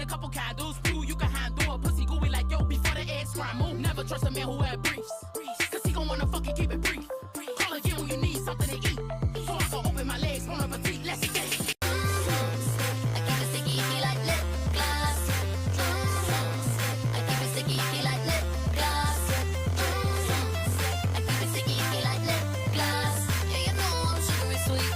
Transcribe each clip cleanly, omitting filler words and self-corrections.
a couple candles, prove you can handle a pussy gooey like yo before the eggs scramble. Never trust a man who had briefs, cause he gon' wanna fucking keep it brief. Call again when you need something to eat, so I can open my legs, bon appetit, let's get it. I keep it sticky, icky like lip gloss. I keep it sticky, icky like lip gloss. I keep it sticky, icky like lip gloss. Yeah, you know I'm sugary sweet.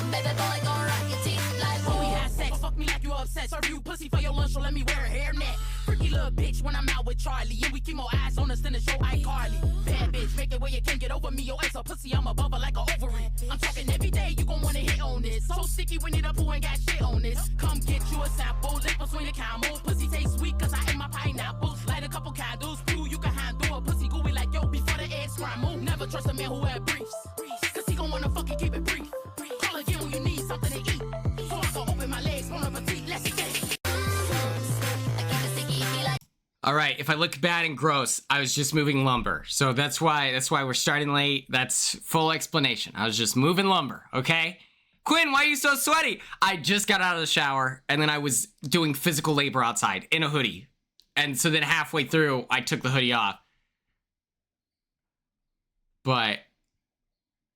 Baby boy, gon' rock your teeth like When we had sex, fuck me like you upset. Serve you pussy for your lunch, so let me wear a hairnet. Freaky little bitch when I'm out with Charlie, and we keep more eyes on us than the show iCarly. Bad bitch, make it where you can't get over me. Your ex a pussy, I'm above her like a ovary. I'm talking every day, you gon' wanna hit on this. So sticky, we need a poo ain't got shit on this. Come get you a sample, lip between the camel. Pussy taste sweet, cause I ate my pineapples. Light a couple candles, prove you can handle a pussy gooey like yo before the eggs scramble. Never trust a man who had briefs, cause he gon' wanna fucking keep it brief. Call again when you need something to eat, so I can open my legs, bon appetit, let's get it. I keep it sticky, icky like. All right, if I look bad and gross, I was just moving lumber. So that's why we're starting late. That's full explanation. I was just moving lumber, okay? Quinn, why are you so sweaty? I just got out of the shower, and then I was doing physical labor outside in a hoodie. And so then halfway through, I took the hoodie off. But,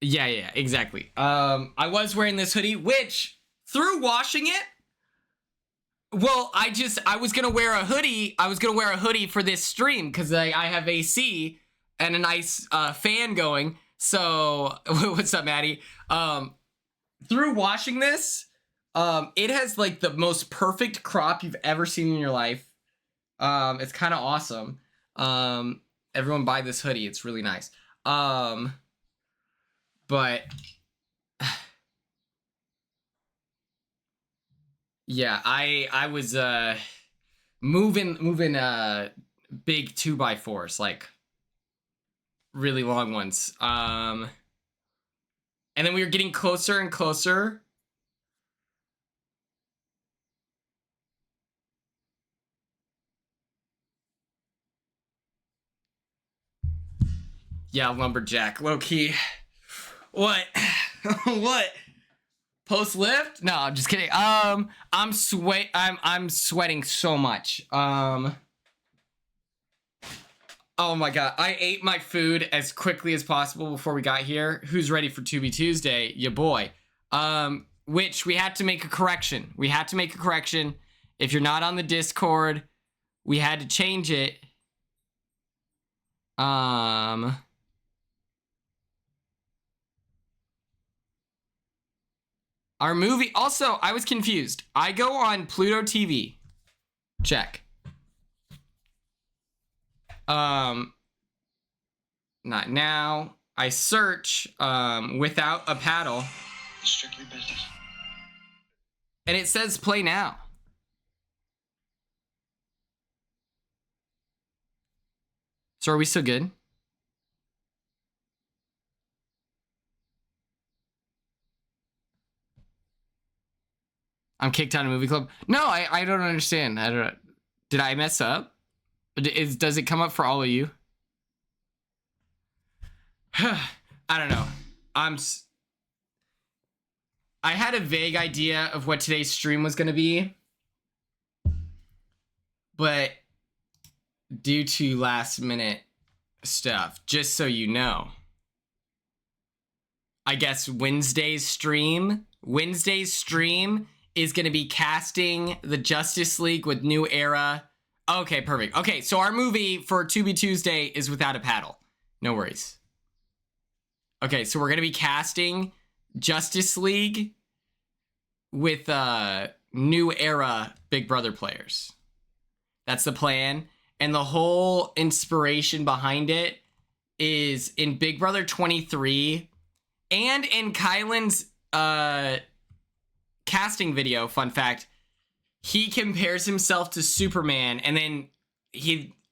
yeah, exactly. I was wearing this hoodie, which, through washing it, well, I was gonna wear a hoodie. I was gonna wear a hoodie for this stream because I have AC and a nice fan going. So, what's up, Maddie? Through washing this, it has like the most perfect crop you've ever seen in your life. It's kind of awesome. Everyone buy this hoodie. It's really nice. But yeah, I was moving big 2x4s, like really long ones. And then we were getting closer and closer. Yeah, lumberjack, low key. What? What? Post lift? No, I'm just kidding. I'm sweating so much. Oh my god, I ate my food as quickly as possible before we got here. Who's ready for 2B Tuesday? Ya boy. Which we had to make a correction. If you're not on the Discord, we had to change it. Our movie, also, I was confused. I go on Pluto TV. Check. Not now. I search, without a paddle. Strictly business. And it says play now. So are we still good? I'm kicked out of movie club. No, I don't understand. Did I mess up? Does it come up for all of you? I don't know. I had a vague idea of what today's stream was going to be. But due to last minute stuff, just so you know, I guess Wednesday's stream is going to be casting the Justice League with New Era. Okay, perfect. Okay, so our movie for 2B Tuesday is without a paddle. No worries. Okay, so we're going to be casting Justice League with New Era Big Brother players. That's the plan. And the whole inspiration behind it is in Big Brother 23 and in Kylan's casting video, fun fact, he compares himself to Superman, and then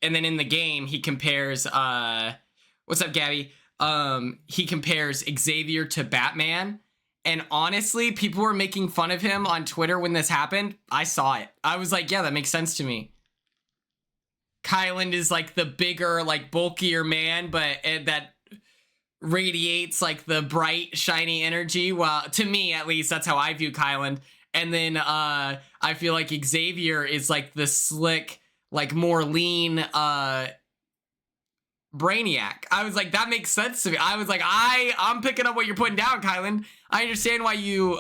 in the game he compares what's up, Gabby? He compares Xavier to Batman. And honestly, people were making fun of him on Twitter when this happened. I saw it. I was like, yeah, that makes sense to me. Kylan is like the bigger, like bulkier man, but that radiates like the bright, shiny energy. Well, to me, at least, that's how I view Kylan. And then I feel like Xavier is like the slick, like more lean Brainiac. I was like, that makes sense to me. I was like, I'm picking up what you're putting down, Kylan. I understand why you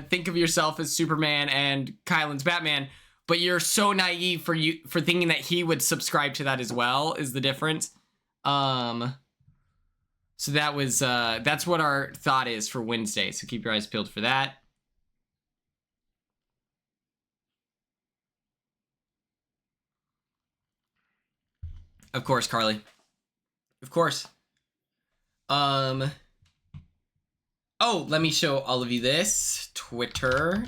think of yourself as Superman and Kylan's Batman, but you're so naive for thinking that he would subscribe to that as well, is the difference. So that was that's what our thought is for Wednesday. So keep your eyes peeled for that. Of course, Carly. Of course. Oh, let me show all of you this. Twitter.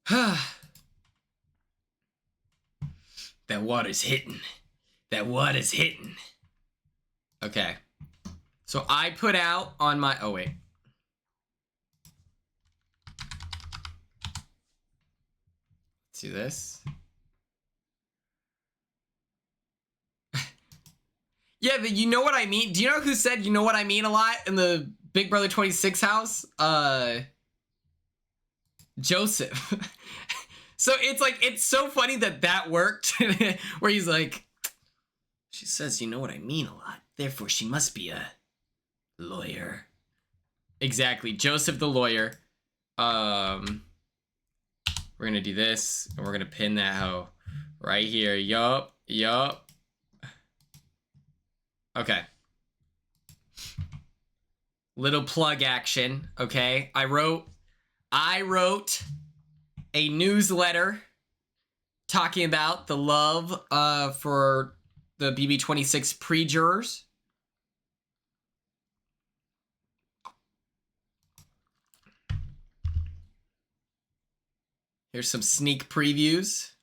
That water's hitting. That water's hitting. Okay. So I put out on my... Oh, wait. Let's do this. Yeah, you know what I mean? Do you know who said you know what I mean a lot in the Big Brother 26 house? Joseph. So it's like, it's so funny that worked. Where he's like, she says you know what I mean a lot. Therefore, she must be a lawyer. Exactly. Joseph the lawyer. We're going to do this. And we're going to pin that hoe right here. Yup. Okay. Little plug action, okay? I wrote a newsletter talking about the love for the BB26 pre-jurors. Here's some sneak previews.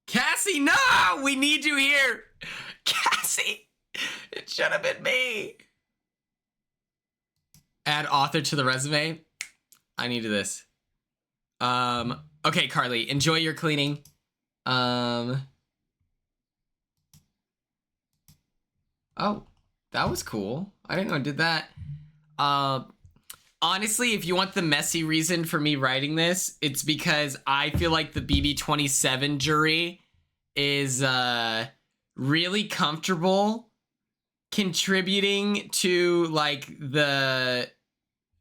Cassie, no! We need you here! Cassie! It should have been me! Add author to the resume. I needed this. Okay, Carly, enjoy your cleaning. Oh, that was cool. I didn't know I did that. Honestly, if you want the messy reason for me writing this, it's because I feel like the BB27 jury is really comfortable contributing to like the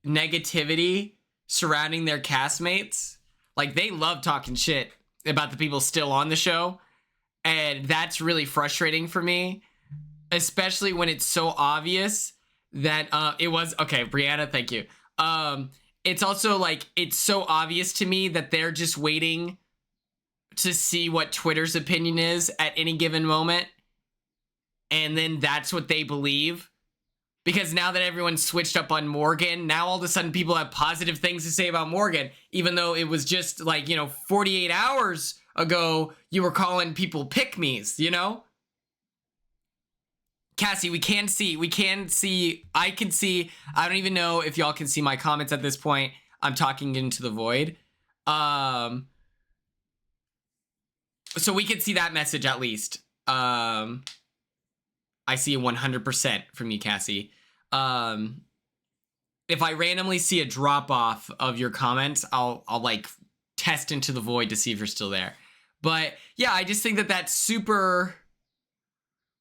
negativity surrounding their castmates. Like, they love talking shit about the people still on the show, and that's really frustrating for me, especially when it's so obvious that it was okay. Brianna, thank you. It's also like, it's so obvious to me that they're just waiting to see what Twitter's opinion is at any given moment, and then that's what they believe. Because now that everyone's switched up on Morgan, now all of a sudden people have positive things to say about Morgan, even though it was just like, 48 hours ago you were calling people pick-me's, Cassie, I can see, I don't even know if y'all can see my comments at this point. I'm talking into the void. So we can see that message at least. I see a 100% from you, Cassie. If I randomly see a drop off of your comments, I'll like test into the void to see if you're still there. But yeah, I just think that that's super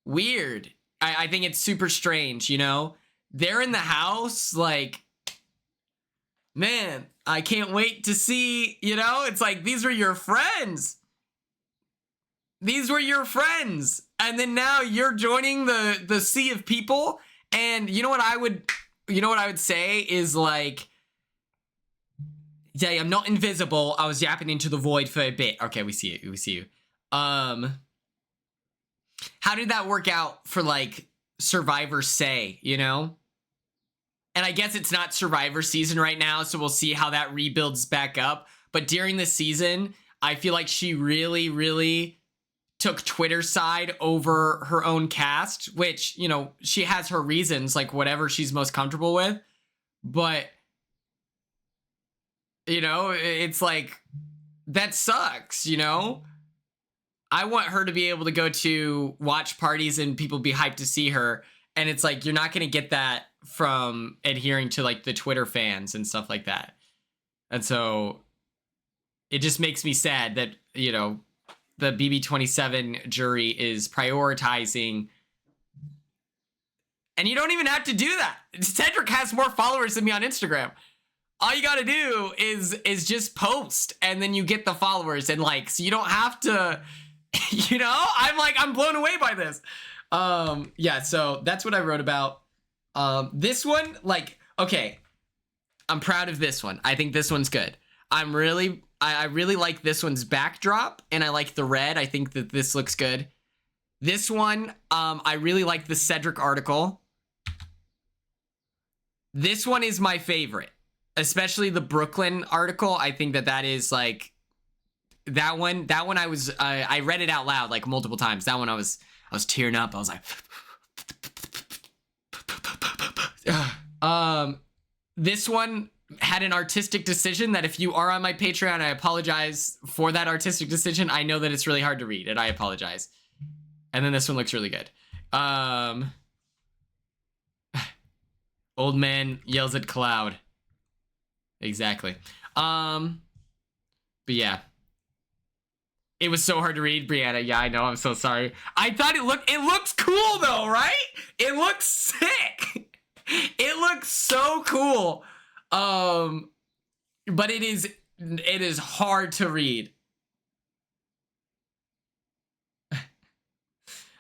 weird. I think it's super strange, They're in the house, like, man, I can't wait to see, it's like, these were your friends. These were your friends. And then now you're joining the sea of people. And you know what I would say is like, yeah, I'm not invisible. I was yapping into the void for a bit. Okay, we see it. We see you. How did that work out for like Survivor Say, And I guess it's not Survivor season right now, so we'll see how that rebuilds back up. But during the season, I feel like she really, really took Twitter's side over her own cast, which, she has her reasons, like whatever she's most comfortable with. But, it's like, that sucks, I want her to be able to go to watch parties and people be hyped to see her. And it's like, you're not going to get that from adhering to like the Twitter fans and stuff like that. And so it just makes me sad that, you know, the BB27 jury is prioritizing. And you don't even have to do that. Cedric has more followers than me on Instagram. All you got to do is just post, and then you get the followers and likes. You don't have to, you know, I'm blown away by this. Yeah, so that's what I wrote about. This one, like, okay, I'm proud of this one. I think this one's good. I really like this one's backdrop, and I like the red. I think that this looks good. This one, I really like the Cedric article. This one is my favorite, especially the Brooklyn article. I think that is like, that one I read it out loud like multiple times. That one I was tearing up. I was like, this one had an artistic decision that, if you are on my Patreon, I apologize for that artistic decision. I know that it's really hard to read, and I apologize. And then this one looks really good. Old man yells at cloud. Exactly. But yeah. It was so hard to read, Brianna. Yeah, I know. I'm so sorry. I thought it looks cool though, right? It looks sick. It looks so cool. But it is hard to read.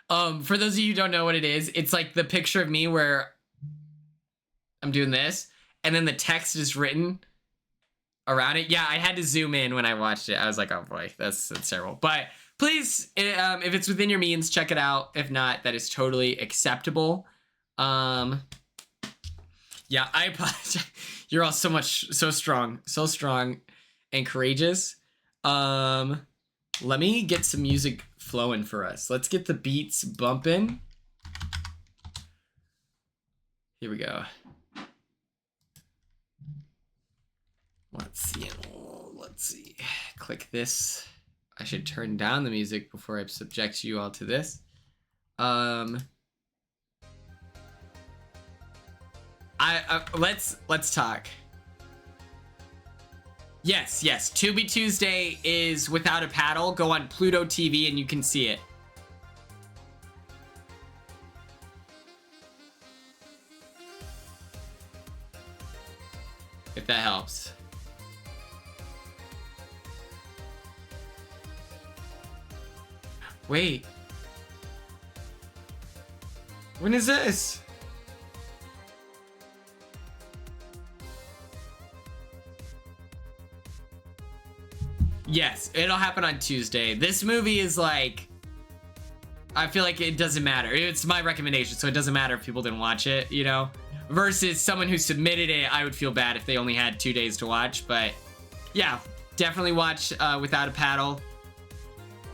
For those of you who don't know what it is, it's like the picture of me where I'm doing this, and then the text is written around it. Yeah, I had to zoom in when I watched it. I was like, oh boy, that's terrible. But please, if it's within your means, check it out. If not, that is totally acceptable. Yeah, I apologize. You're all so strong and courageous. Let me get some music flowing for us. Let's get the beats bumping. Here we go. Let's see. Click this. I should turn down the music before I subject you all to this. Let's talk. Yes. Tubi Tuesday is without a paddle. Go on Pluto TV and you can see it. If that helps. Wait. When is this? Yes, it'll happen on Tuesday. This movie is like, I feel like it doesn't matter. It's my recommendation, so it doesn't matter if people didn't watch it, you know? Versus someone who submitted it, I would feel bad if they only had 2 days to watch. But yeah, definitely watch Without a Paddle.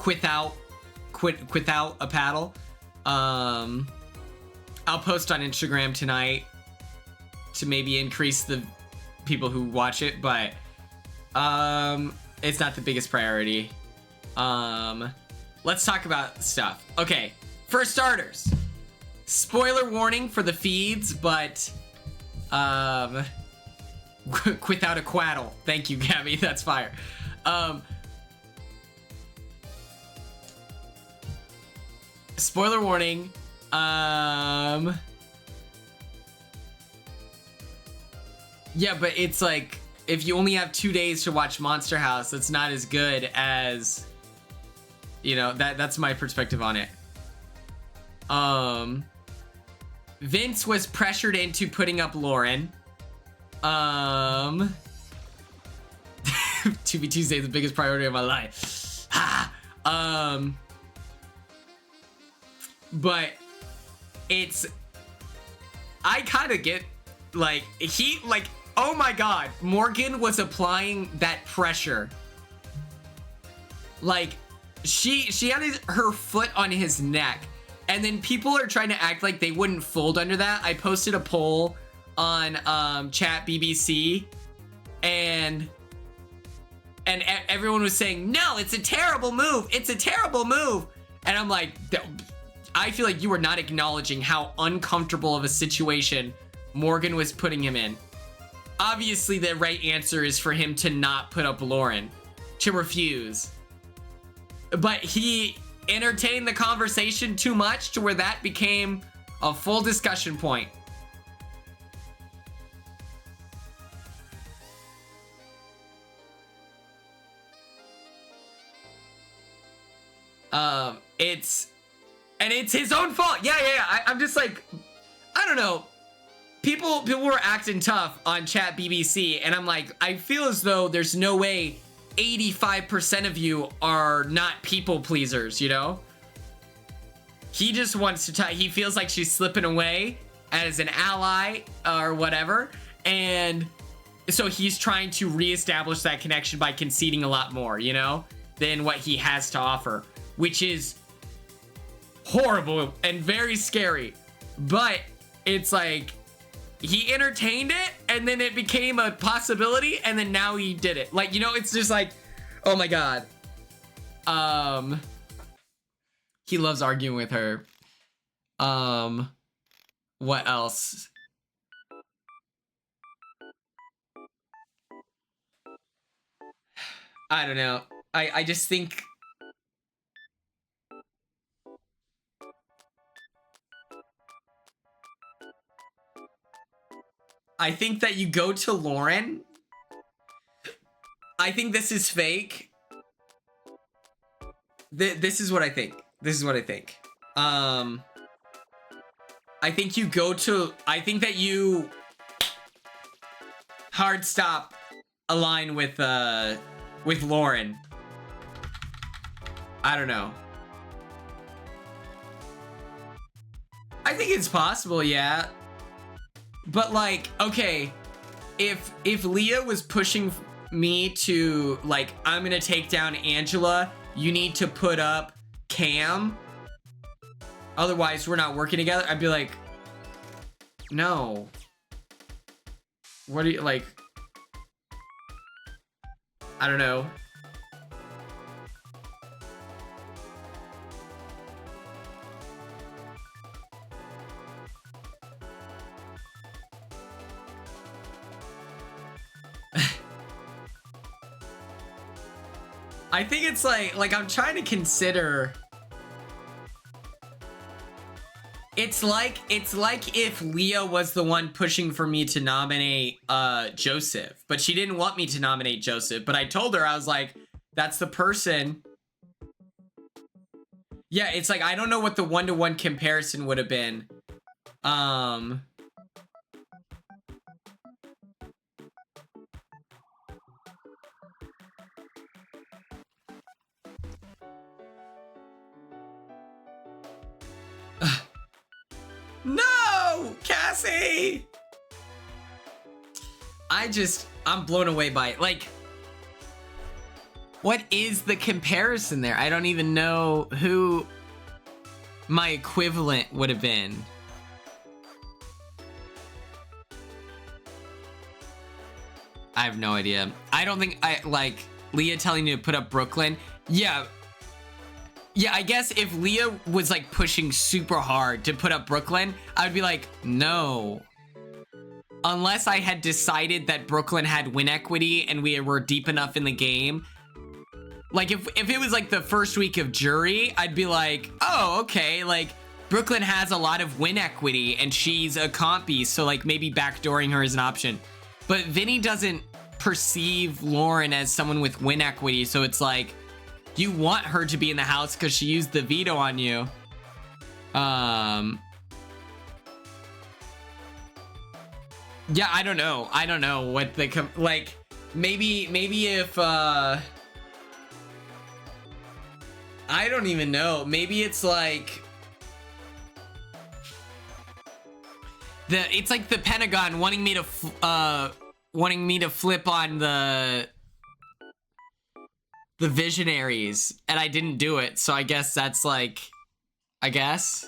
Without a Paddle. I'll post on Instagram tonight to maybe increase the people who watch it, but it's not the biggest priority. Let's talk about stuff. Okay, for starters, spoiler warning for the feeds, but without a quaddle. Thank you, Gabby. That's fire. Spoiler warning. Yeah, but it's like, if you only have 2 days to watch Monster House, it's not as good as, you know, that's my perspective on it. Vince was pressured into putting up Lauren. Tubi Tuesday is the biggest priority of my life. But it's, I kind of get, like, oh my god, Morgan was applying that pressure. Like, she had her foot on his neck, and then people are trying to act like they wouldn't fold under that. I posted a poll on Chat BBC, and everyone was saying, no, it's a terrible move. It's a terrible move. And I'm like, I feel like you were not acknowledging how uncomfortable of a situation Morgan was putting him in. Obviously, the right answer is for him to not put up Lauren, to refuse. But he entertained the conversation too much to where that became a full discussion point. It's his own fault. Yeah. I'm just like, I don't know. People were acting tough on chat BBC, and I'm like, I feel as though there's no way 85% of you are not people pleasers, you know? He just wants to he feels like she's slipping away as an ally or whatever, and so he's trying to reestablish that connection by conceding a lot more, you know, than what he has to offer, which is horrible and very scary. But it's like, he entertained it, and then it became a possibility, and then now he did it. Like, you know, it's just like, oh my god. He loves arguing with her. What else? I don't know. I just think... I think that you go to Lauren. I think this is fake. This is what I think. This is what I think. I think you go to... I think that you... hard stop align with Lauren. I don't know. I think it's possible, yeah. But like, okay, if Leah was pushing me to like, I'm gonna take down Angela, you need to put up Cam, otherwise we're not working together, I'd be like, no. What do you like? I don't know. I think it's like I'm trying to consider. It's like if Leah was the one pushing for me to nominate Joseph, but she didn't want me to nominate Joseph, but I told her, I was like, that's the person. Yeah, it's like, I don't know what the one-to-one comparison would have been. No, Cassie! I'm blown away by it. Like, what is the comparison there? I don't even know who my equivalent would have been. I have no idea. I don't think like Leah telling me to put up Brooklyn. Yeah, I guess if Leah was like pushing super hard to put up Brooklyn, I would be like, no. Unless I had decided that Brooklyn had win equity and we were deep enough in the game. Like if it was like the first week of jury, I'd be like, oh, okay. Like Brooklyn has a lot of win equity and she's a compy, so like maybe backdooring her is an option. But Vinny doesn't perceive Lauren as someone with win equity, so it's like, you want her to be in the house because she used the veto on you. Yeah, I don't know. I don't know what the like. Maybe if I don't even know. Maybe it's like it's like the Pentagon wanting me to flip on the visionaries, and I didn't do it, so I guess that's like, I guess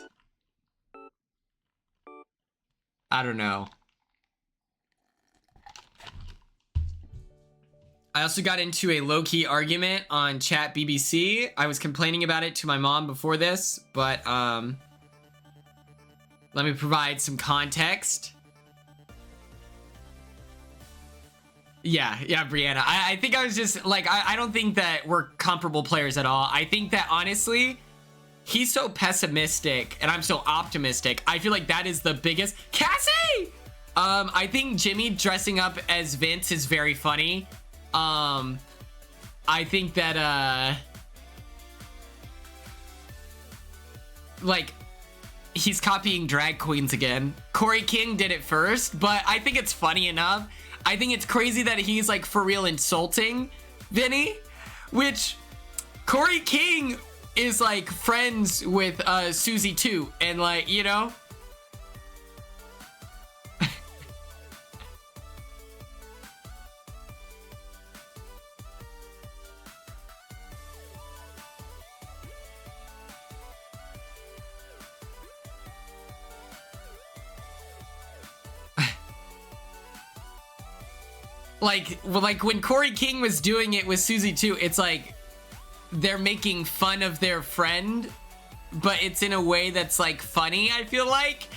I don't know. I also got into a low-key argument on chat BBC. I was complaining about it to my mom before this, but Let me provide some context. Yeah, Brianna. I think I was just like, I don't think that we're comparable players at all. I think that honestly, he's so pessimistic and I'm so optimistic. I feel like that is the biggest. Cassie! I think Jimmy dressing up as Vince is very funny. I think that, like, he's copying drag queens again. Corey King did it first, but I think it's funny enough. I think it's crazy that he's like for real insulting Vinny, which Corey King is like friends with Susie too, and like, you know. like when Corey King was doing it with Susie too, it's like they're making fun of their friend, but it's in a way that's like funny. I feel like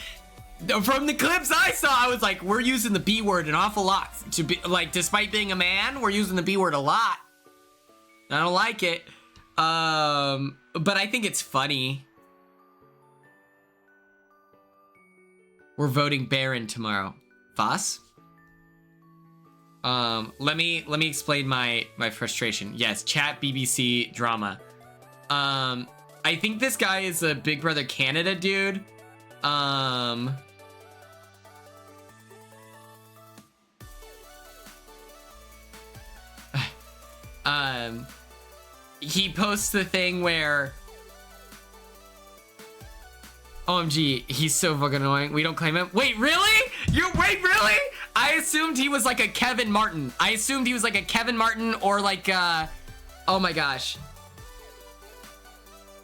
from the clips I saw, I was like, we're using the B word an awful lot to be like, despite being a man, we're using the B word a lot. I don't like it. But I think it's funny. We're voting Baron tomorrow. Voss? Let me explain my frustration. Yes, chat BBC drama. I think this guy is a Big Brother Canada dude. He posts the thing where OMG, he's so fucking annoying. We don't claim him. Wait, really? Wait, really? I assumed he was like a Kevin Martin. I assumed he was like a Kevin Martin or like, oh my gosh.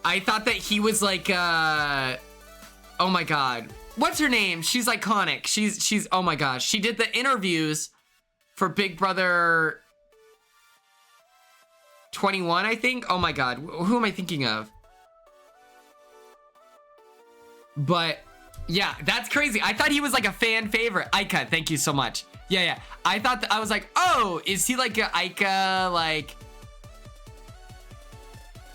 I thought that he was like, oh my God. What's her name? She's iconic. She's, oh my gosh. She did the interviews for Big Brother 21, I think. Oh my God. Who am I thinking of? But yeah, that's crazy. I thought he was like a fan favorite. Ica, thank you so much. Yeah. I thought that I was like, oh, is he like a Ica, like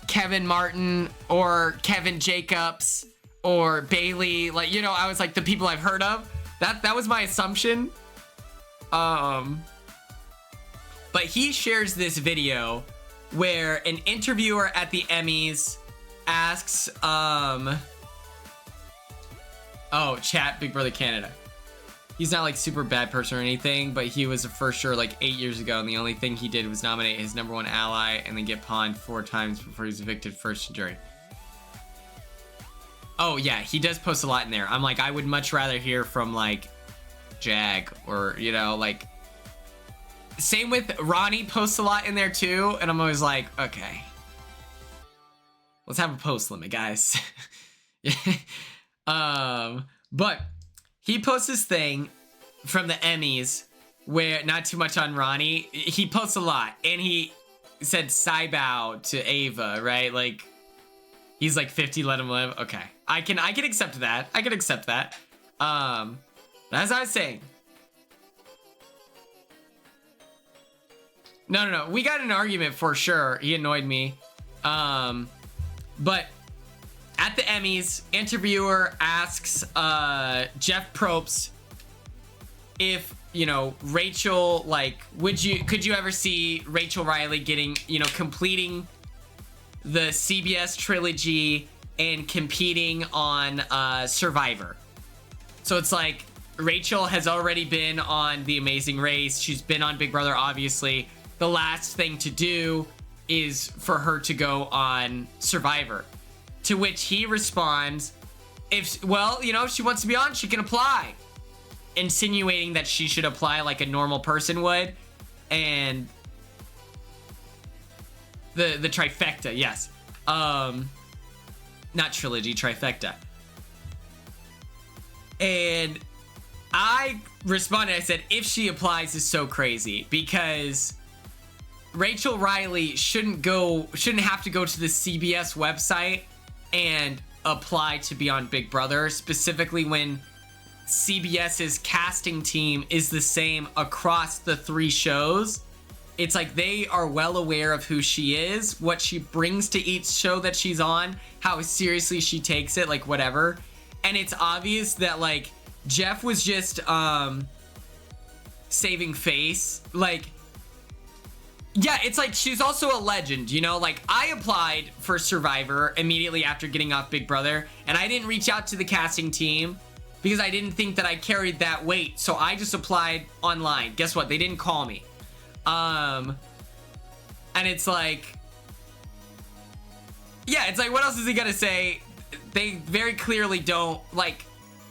Kevin Martin or Kevin Jacobs or Bailey? Like, you know, I was like the people I've heard of. That was my assumption. But he shares this video where an interviewer at the Emmys asks, oh, chat, Big Brother Canada. He's not like super bad person or anything, but he was for sure like 8 years ago, and the only thing he did was nominate his #1 ally and then get pawned 4 times before he was evicted first to jury. Oh yeah, he does post a lot in there. I'm like, I would much rather hear from like Jag or, you know, like, same with Ronnie posts a lot in there too, and I'm always like, okay, let's have a post limit, guys. But he posts this thing from the Emmys where, not too much on Ronnie, he posts a lot, and he said Cybow to Ava, right? Like, he's like 50, let him live. Okay, I can accept that. I can accept that. As I was saying, no, we got an argument for sure. He annoyed me. But at the Emmys, interviewer asks Jeff Probst if, you know, Rachel, like, could you ever see Rachel Riley getting, you know, completing the CBS trilogy and competing on Survivor? So it's like, Rachel has already been on The Amazing Race. She's been on Big Brother, obviously. The last thing to do is for her to go on Survivor. To which he responds, well, you know, if she wants to be on, she can apply. Insinuating that she should apply like a normal person would. And the trifecta, yes. Not trilogy, trifecta. And I responded, I said, if she applies is so crazy, because Rachel Riley shouldn't have to go to the CBS website and apply to be on Big Brother, specifically when CBS's casting team is the same across the 3 shows. It's like they are well aware of who she is, what she brings to each show that she's on, how seriously she takes it, like whatever. And it's obvious that like Jeff was just saving face. Like, yeah, it's like she's also a legend, you know? Like, I applied for Survivor immediately after getting off Big Brother, and I didn't reach out to the casting team because I didn't think that I carried that weight. So I just applied online. Guess what? They didn't call me. And it's like, yeah, it's like, what else is he gonna say? They very clearly don't, like,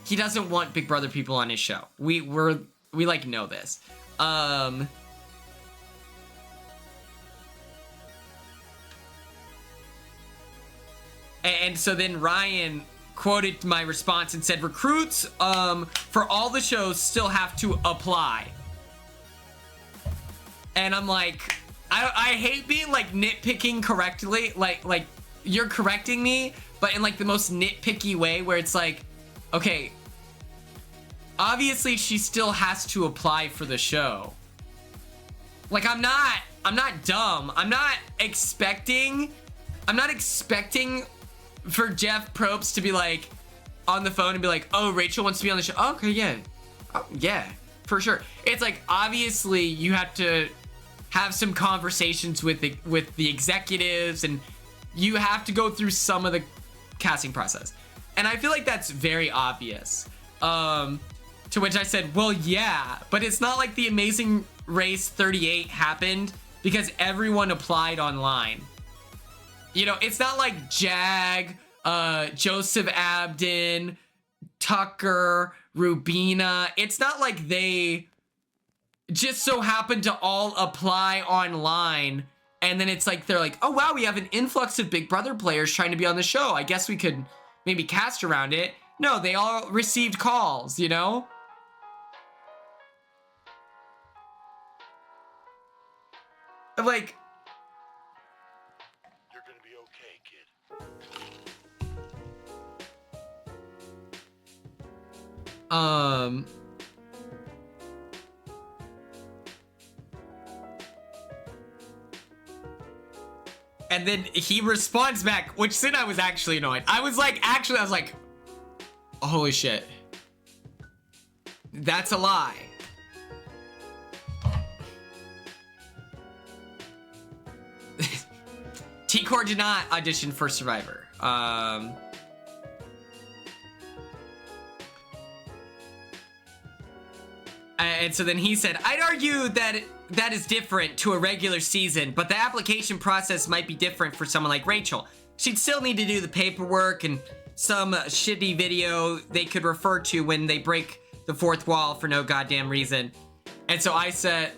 he doesn't want Big Brother people on his show. We like know this. And so then Ryan quoted my response and said, recruits for all the shows still have to apply. And I'm like, I hate being like nitpicking correctly, like you're correcting me, but in like the most nitpicky way where it's like, okay, obviously she still has to apply for the show. Like, I'm not dumb. I'm not expecting for Jeff Probst to be like on the phone and be like, oh, Rachel wants to be on the show. Oh, okay, yeah. Oh, yeah, for sure. It's like, obviously you have to have some conversations with the executives, and you have to go through some of the casting process. And I feel like that's very obvious. To which I said, well, yeah, but it's not like the Amazing Race 38 happened because everyone applied online. You know, it's not like Jag, Joseph Abden, Tucker, Rubina. It's not like they just so happen to all apply online, and then it's like they're like, oh wow, we have an influx of Big Brother players trying to be on the show. I guess we could maybe cast around it. No, they all received calls, you know? Like, you're gonna be okay, kid. And then he responds back, which then I was actually annoyed. I was like, holy shit. That's a lie. T-Core did not audition for Survivor. And so then he said, I'd argue that that is different to a regular season, but the application process might be different for someone like Rachel. She'd still need to do the paperwork and some shitty video they could refer to when they break the fourth wall for no goddamn reason. And so I said,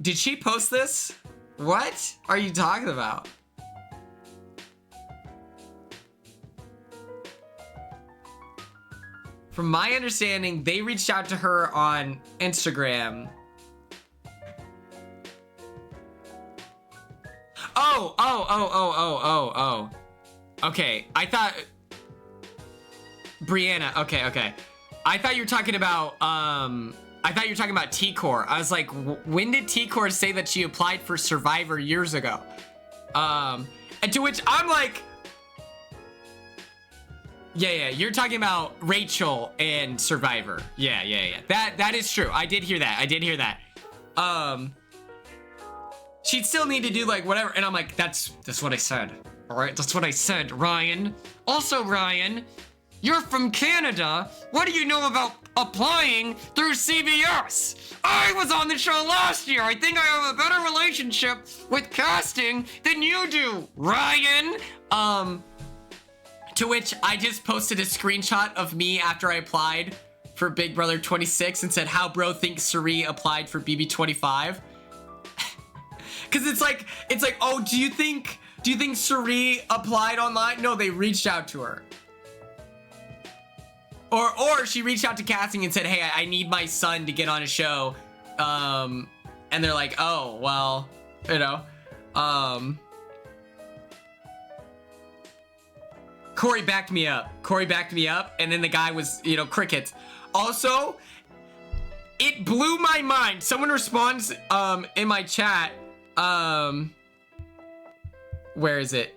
did she post this? What are you talking about? From my understanding, they reached out to her on Instagram. Oh. Okay, I thought... Brianna, okay. I thought you were talking about, T-Core. I was like, when did T-Core say that she applied for Survivor years ago? And to which I'm like... Yeah, you're talking about Rachel and Survivor. Yeah. That is true. I did hear that. She'd still need to do like whatever, and I'm like, that's what I said. All right, that's what I said, Ryan. Also, Ryan, you're from Canada. What do you know about applying through CBS? I was on the show last year. I think I have a better relationship with casting than you do, Ryan. To which I just posted a screenshot of me after I applied for Big Brother 26 and said, how bro thinks Suri applied for BB 25? Cause it's like, oh, do you think Suri applied online? No, they reached out to her. Or she reached out to casting and said, hey, I need my son to get on a show. And they're like, oh, well, you know, Corey backed me up. And then the guy was, you know, crickets. Also, it blew my mind. Someone responds, in my chat, where is it?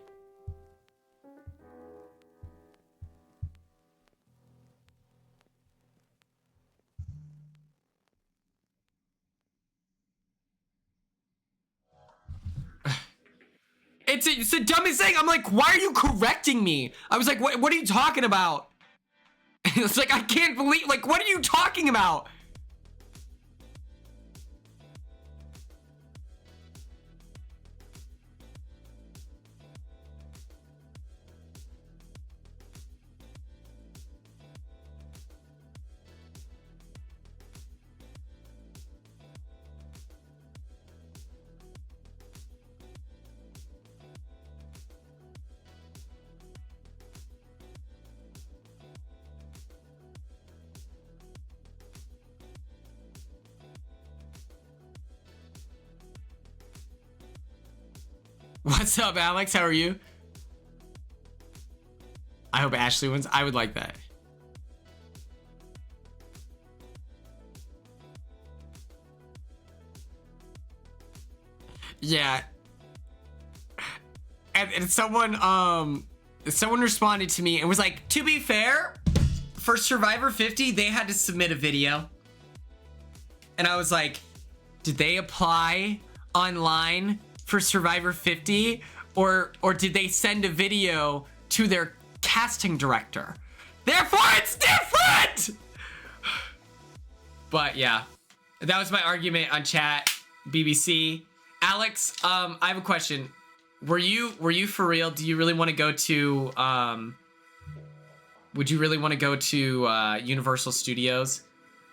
It's the dumbest thing. I'm like, why are you correcting me? I was like, what are you talking about? It's like, I can't believe, like, what are you talking about? What's up, Alex? How are you? I hope Ashley wins. I would like that. Yeah. And someone responded to me and was like, to be fair, for Survivor 50, they had to submit a video. And I was like, did they apply online for Survivor 50, or did they send a video to their casting director? Therefore, it's different! But yeah, that was my argument on chat, BBC. Alex, I have a question. Were you for real? Do you really want to go to, would you really want to go to Universal Studios?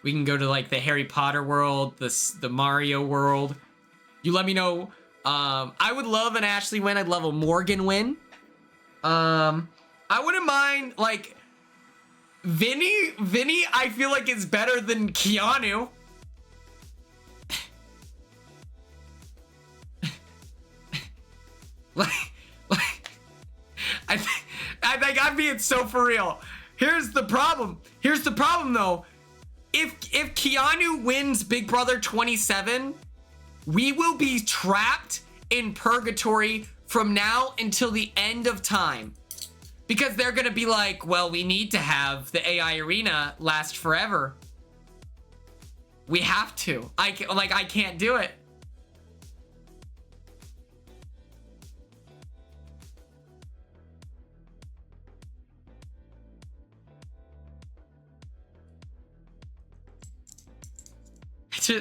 We can go to like the Harry Potter world, the Mario world. You let me know. I would love an Ashley win. I'd love a Morgan win. I wouldn't mind, like, Vinny, I feel like is better than Keanu. I think I'm being so for real. Here's the problem though. If Keanu wins Big Brother 27, we will be trapped in purgatory from now until the end of time. Because they're gonna be like, well, we need to have the AI arena last forever. We have to. I can't do it.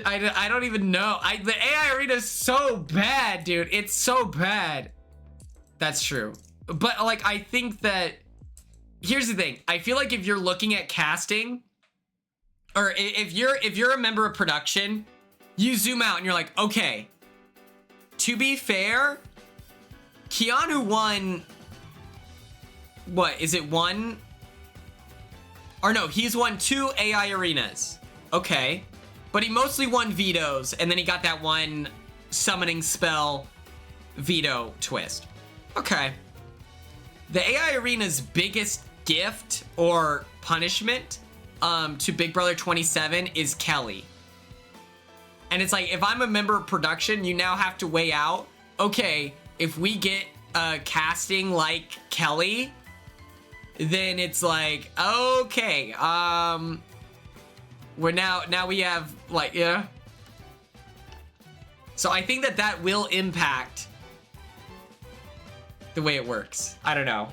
I don't even know. The AI arena is so bad, dude. It's so bad. That's true. But like, I think that, here's the thing. I feel like if you're looking at casting, or if you're a member of production, you zoom out and you're like, okay, to be fair, Keanu won, what, is it one? Or no, he's won 2 AI arenas. Okay. But he mostly won vetoes, and then he got that one summoning spell veto twist. Okay. The AI arena's biggest gift or punishment to Big Brother 27 is Kelly. And it's like, if I'm a member of production, you now have to weigh out, okay, if we get casting like Kelly, then it's like, okay, we're now we have, like, yeah. So I think that will impact the way it works. I don't know.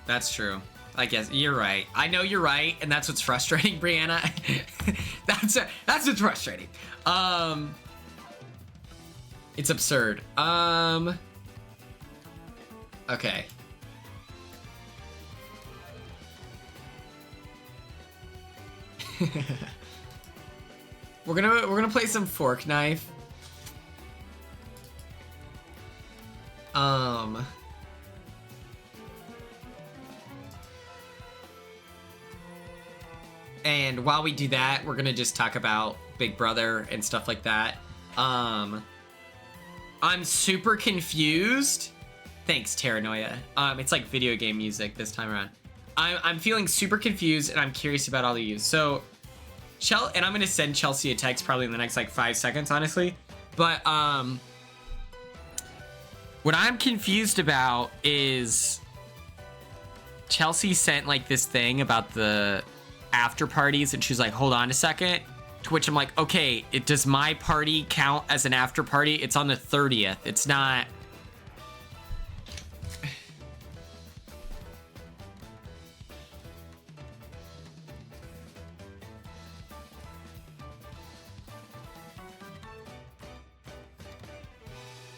That's true. I guess you're right. I know you're right, and that's what's frustrating, Brianna. that's what's frustrating. It's absurd. Okay. We're gonna play some fork knife. And while we do that, we're gonna just talk about Big Brother and stuff like that. I'm super confused. Thanks, Terranoia. It's like video game music this time around. I'm feeling super confused and I'm curious about all of you. So, and I'm gonna send Chelsea a text probably in the next like 5 seconds, honestly. But what I'm confused about is Chelsea sent like this thing about the after parties, and she's like, hold on a second. To which I'm like, okay, does my party count as an after party? It's on the 30th. It's not.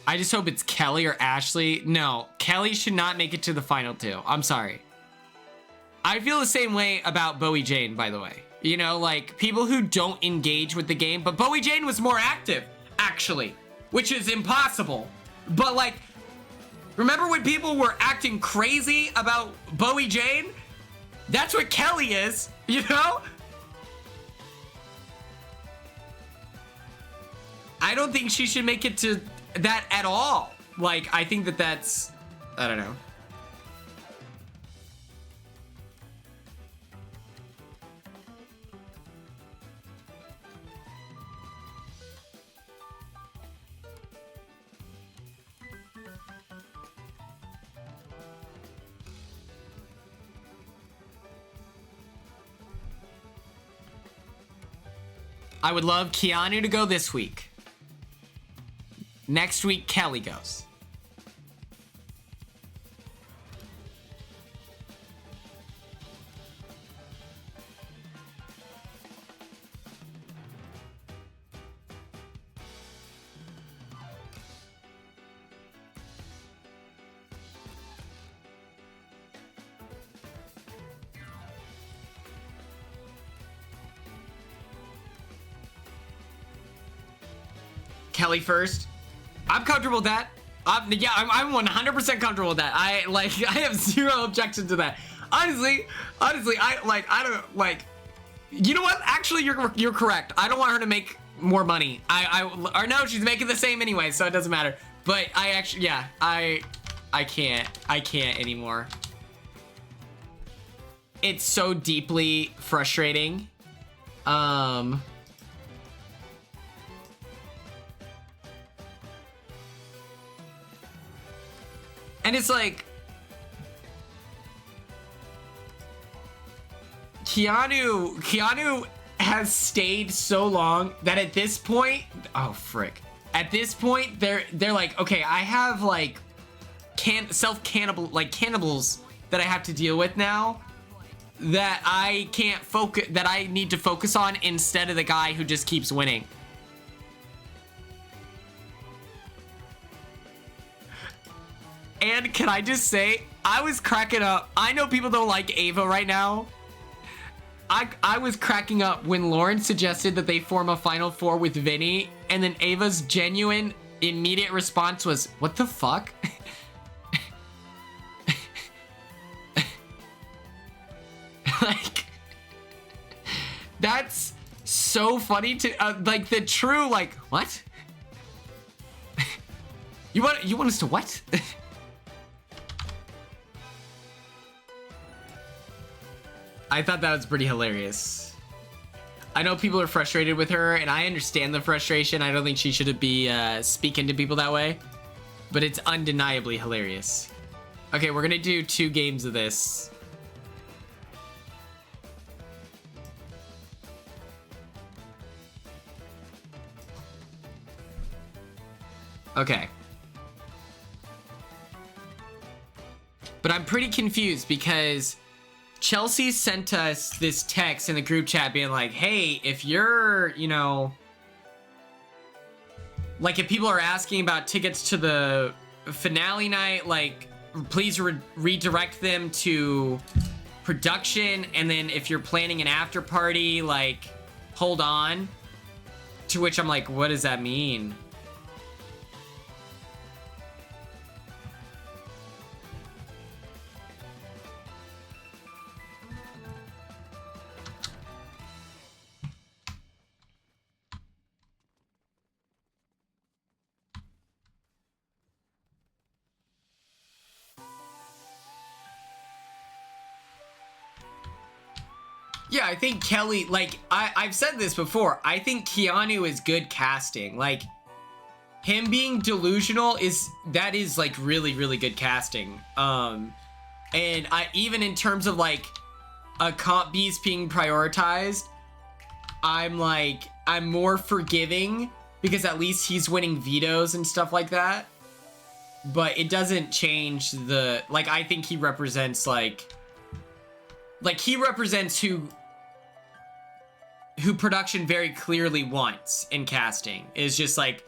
I just hope it's Kelly or Ashley. No, Kelly should not make it to the final 2. I'm sorry. I feel the same way about Bowie Jane, by the way. You know, like, people who don't engage with the game, but Bowie Jane was more active, actually, which is impossible. But, like, remember when people were acting crazy about Bowie Jane? That's what Kelly is, you know? I don't think she should make it to that at all. Like, I think that's, I don't know. I would love Keanu to go this week. Next week, Kelly goes. Kelly first. I'm comfortable with that. I'm 100% comfortable with that. I have zero objection to that. Honestly, I don't like. You know what? Actually, you're correct. I don't want her to make more money. Or no, she's making the same anyway, so it doesn't matter. But I actually, yeah, I can't anymore. It's so deeply frustrating. And it's like, Keanu has stayed so long that at this point, oh frick. At this point, they're like, okay, I have like cannibals that I have to deal with now that I can't focus, that I need to focus on instead of the guy who just keeps winning. And can I just say, I was cracking up. I know people don't like Ava right now. I was cracking up when Lauren suggested that they form a Final Four with Vinny, and then Ava's genuine, immediate response was, what the fuck? Like, that's so funny to, like, the true, like, what? You want us to what? I thought that was pretty hilarious. I know people are frustrated with her, and I understand the frustration. I don't think she should be speaking to people that way, but it's undeniably hilarious. Okay, we're gonna do 2 games of this. Okay. But I'm pretty confused because Chelsea sent us this text in the group chat being like, hey, if you're, you know, like if people are asking about tickets to the finale night, like please redirect them to production. And then if you're planning an after party, like hold on. To which I'm like, what does that mean? Yeah, I think Kelly, like, I've said this before. I think Keanu is good casting. Like, him being delusional is like really, really good casting. And even in terms of like a comp beast being prioritized, I'm more forgiving because at least he's winning vetoes and stuff like that. But it doesn't change the, like, I think he represents like he represents who production very clearly wants in casting, is just like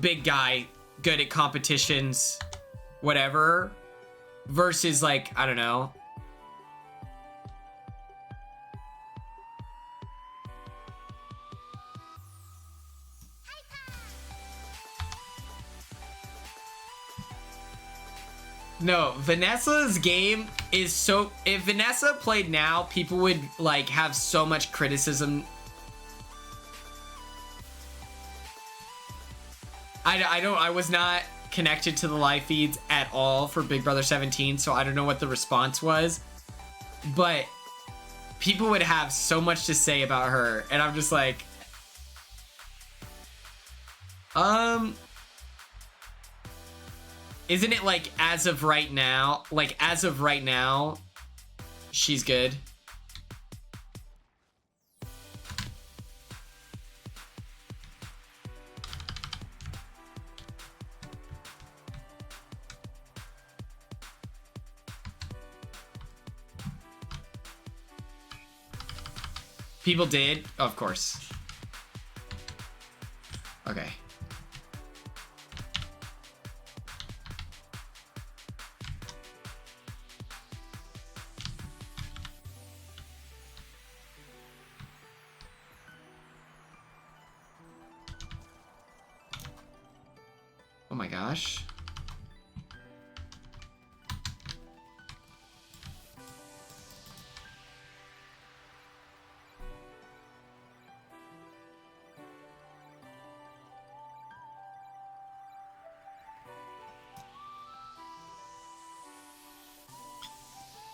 big guy, good at competitions, whatever, versus like, I don't know. No, Vanessa's game is so, if Vanessa played now, people would like have so much criticism. I was not connected to the live feeds at all for Big Brother 17, so I don't know what the response was, but people would have so much to say about her, and I'm just like, isn't it like as of right now, she's good? People did, of course. Okay. Oh my gosh.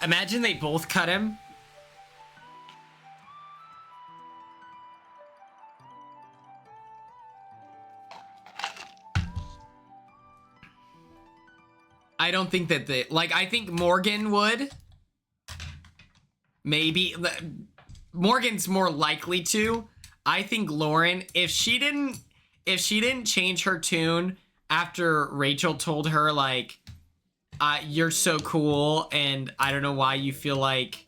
Imagine they both cut him. I don't think that I think Morgan would. Maybe. Morgan's more likely to. I think Lauren, if she didn't change her tune after Rachel told her, like, you're so cool, and I don't know why you feel like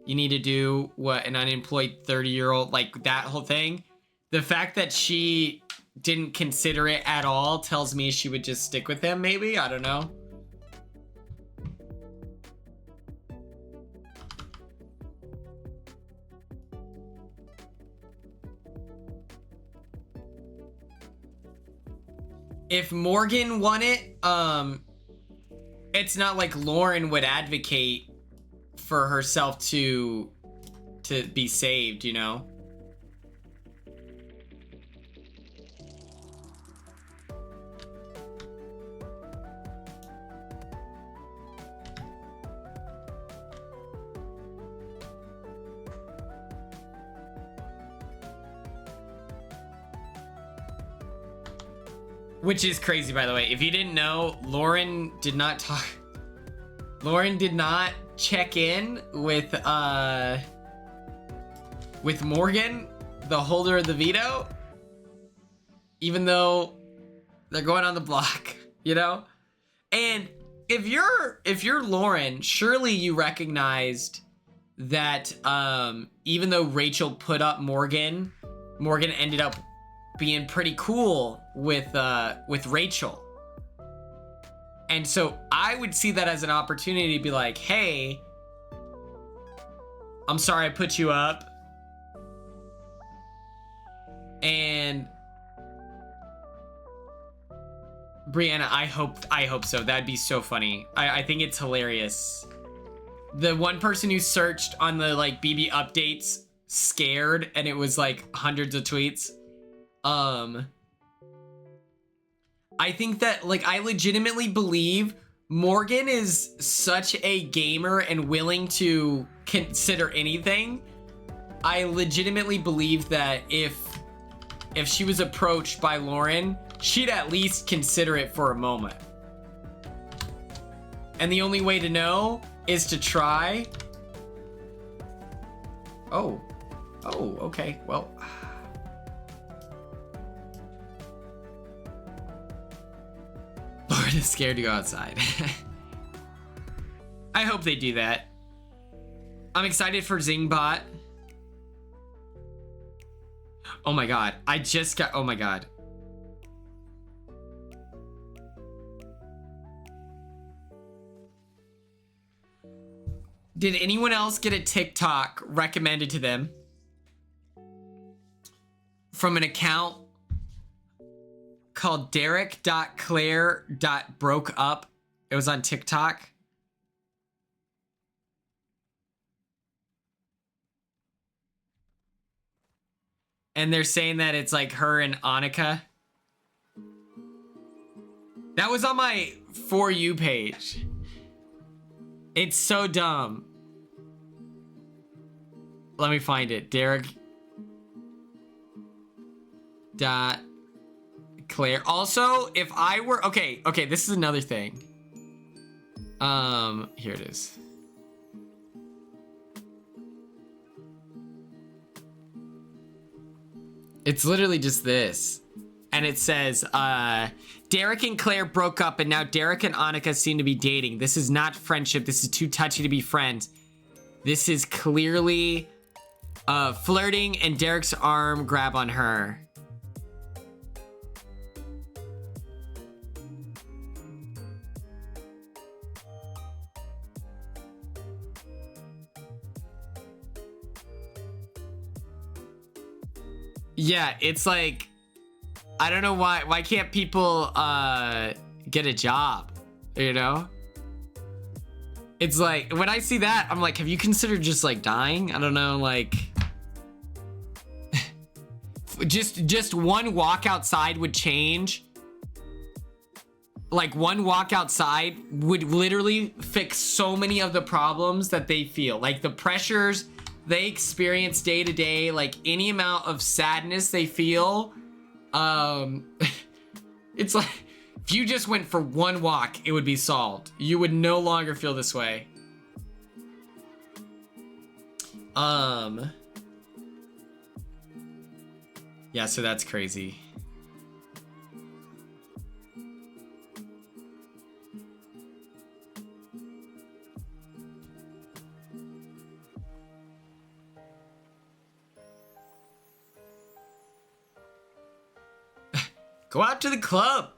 you need to do what an unemployed 30-year-old, like that whole thing. The fact that she didn't consider it at all tells me she would just stick with him, maybe? I don't know. If Morgan won it, it's not like Lauren would advocate for herself to be saved, you know? Which is crazy, by the way. If you didn't know, Lauren did not check in with Morgan, the holder of the veto, even though they're going on the block, you know? And if you're Lauren, surely you recognized that even though Rachel put up Morgan ended up being pretty cool with Rachel. And so I would see that as an opportunity to be like, hey, I'm sorry I put you up. And Brianna, I hope so. That'd be so funny. I think it's hilarious. The one person who searched on the like BB updates scared, and it was like hundreds of tweets. I think that, like, I legitimately believe Morgan is such a gamer and willing to consider anything I legitimately believe that if she was approached by Lauren, she'd at least consider it for a moment. And the only way to know is to try. Oh, okay, well. Lauren is scared to go outside. I hope they do that. I'm excited for Zingbot. Oh my god, I just got, oh my god. Did anyone else get a TikTok recommended to them from an account called Derek.Claire.Broke-Up? It was on TikTok. And they're saying that it's like her and Annika. That was on my For You page. It's so dumb. Let me find it. Derek. Dot Claire. Also, if I were okay, this is another thing. Here it is. It's literally just this. And it says, Derek and Claire broke up and now Derek and Annika seem to be dating. This is not friendship. This is too touchy to be friends. This is clearly flirting and Derek's arm grab on her. Yeah, it's like, I don't know why can't people get a job, you know? It's like, when I see that, I'm like, have you considered just like dying? I don't know, like just one walk outside would change. Like one walk outside would literally fix so many of the problems that they feel, like the pressures they experience day to day, like any amount of sadness they feel. It's like if you just went for one walk, it would be solved. You would no longer feel this way. Yeah, so that's crazy. Go out to the club.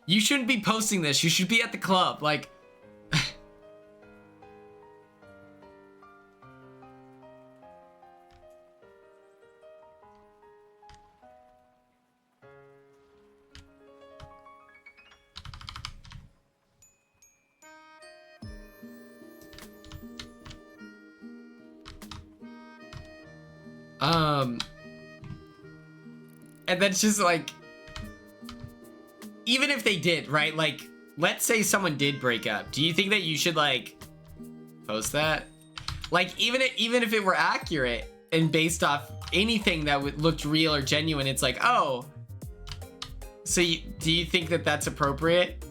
You shouldn't be posting this. You should be at the club. Like, and that's just like, even if they did, right? Like, let's say someone did break up. Do you think that you should like post that? Like, even if it were accurate and based off anything that looked real or genuine, it's like, oh, so do you think that that's appropriate?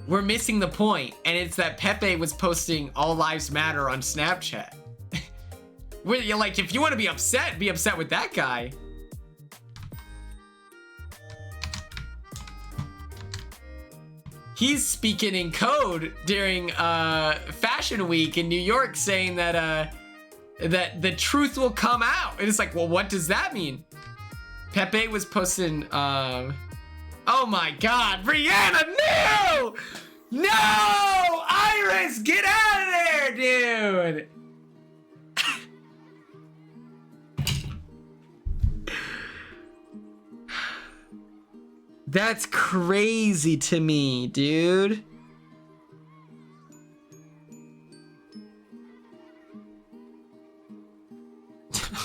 We're missing the point, and it's that Pepe was posting All Lives Matter on Snapchat. You're like, if you want to be upset with that guy. He's speaking in code during Fashion Week in New York, saying that that the truth will come out. And it's like, well, what does that mean? Pepe was posting, oh my God, Brianna, no! No! Iris, get out of there, dude! That's crazy to me, dude.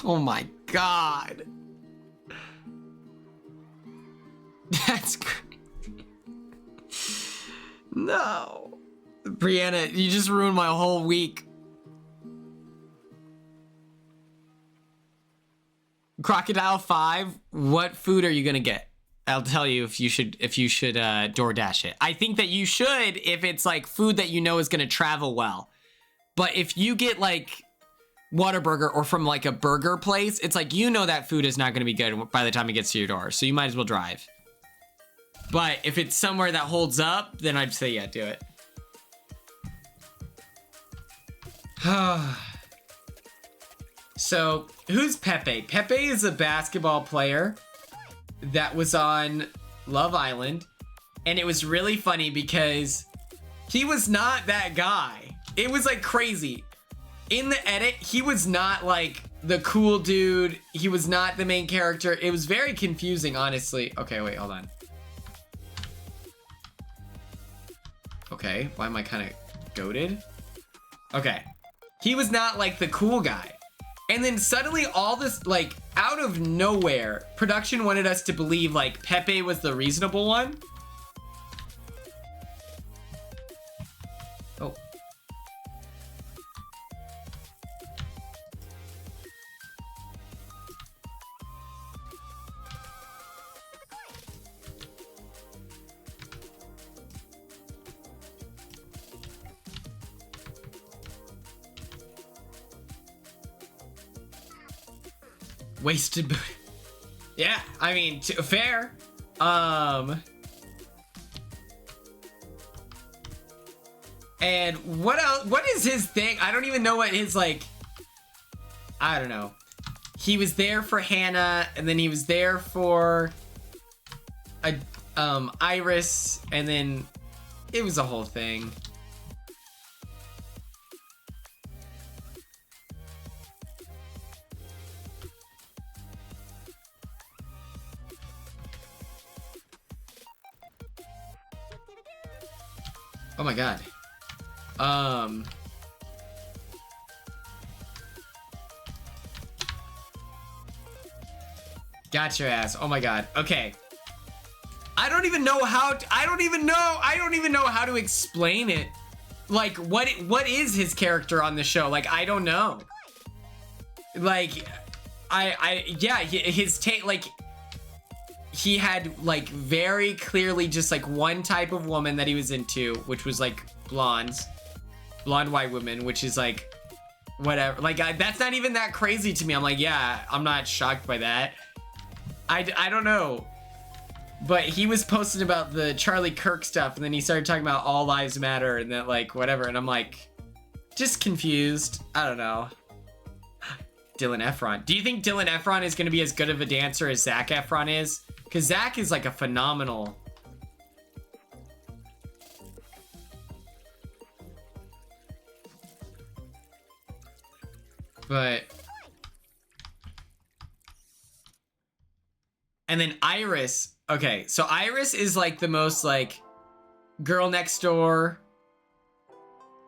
Oh my God. That's crazy. No. Brianna, you just ruined my whole week. Crocodile 5, what food are you gonna get? I'll tell you if you should DoorDash it. I think that you should if it's like food that you know is gonna travel well. But if you get like Whataburger or from like a burger place, it's like you know that food is not gonna be good by the time it gets to your door, so you might as well drive. But if it's somewhere that holds up, then I'd say yeah, do it. So, who's Pepe? Pepe is a basketball player that was on Love Island. And it was really funny because he was not that guy. It was like crazy. In the edit, he was not like the cool dude. He was not the main character. It was very confusing, honestly. Okay, wait, hold on. Okay, why am I kind of goated? Okay. He was not like the cool guy. And then suddenly all this, like, out of nowhere, production wanted us to believe, like, Pepe was the reasonable one. Oh. Wasted booty. Yeah, I mean, fair. And what else? What is his thing? I don't even know what his, like, I don't know. He was there for Hannah, and then he was there for Iris, and then it was a whole thing. Oh my god. Got your ass. Oh my god. Okay. I don't even know how to, I don't even know how to explain it. Like, what is his character on the show? Like, I don't know. Like, yeah, his take, like, he had, like, very clearly just, like, one type of woman that he was into, which was, like, blonde white women, which is, like, whatever. Like, that's not even that crazy to me. I'm like, yeah, I'm not shocked by that. I don't know. But he was posting about the Charlie Kirk stuff, and then he started talking about all lives matter and that, like, whatever. And I'm, like, just confused. I don't know. Dylan Efron. Do you think Dylan Efron is going to be as good of a dancer as Zac Efron is? Because Zac is like a phenomenal. But. And then Iris. Okay, so Iris is like the most like girl next door.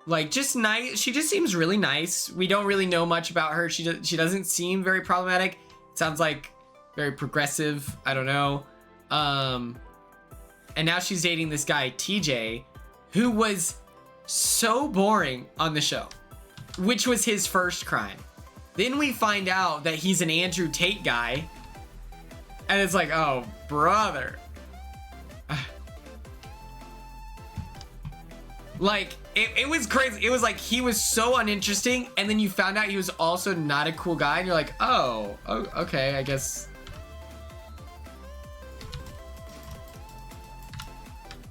Like, just nice. She just seems really nice. We don't really know much about her. She doesn't seem very problematic. Sounds like very progressive. I don't know. And now she's dating this guy, TJ, who was so boring on the show, which was his first crime. Then we find out that he's an Andrew Tate guy. And it's like, oh, brother. Like, it was crazy. It was like he was so uninteresting, and then you found out he was also not a cool guy, and you're like, oh okay, I guess.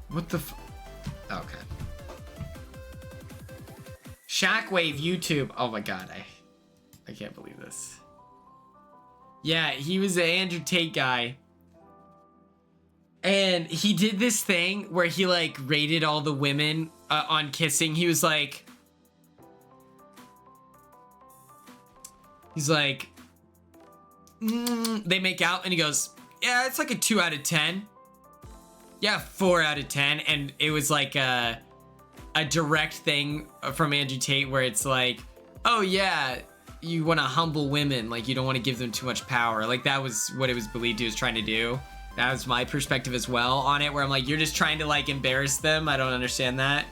What the okay. Shockwave YouTube. Oh my god, I can't believe this. Yeah, he was an Andrew Tate guy. And he did this thing where he, like, rated all the women on kissing. He was like... He's like... they make out, and he goes, yeah, it's like a 2 out of 10. Yeah, 4 out of 10. And it was like a direct thing from Andrew Tate where it's like, oh, yeah, you want to humble women. Like, you don't want to give them too much power. Like, that was what it was believed he was trying to do. That was my perspective as well on it, where I'm like, you're just trying to, like, embarrass them. I don't understand that.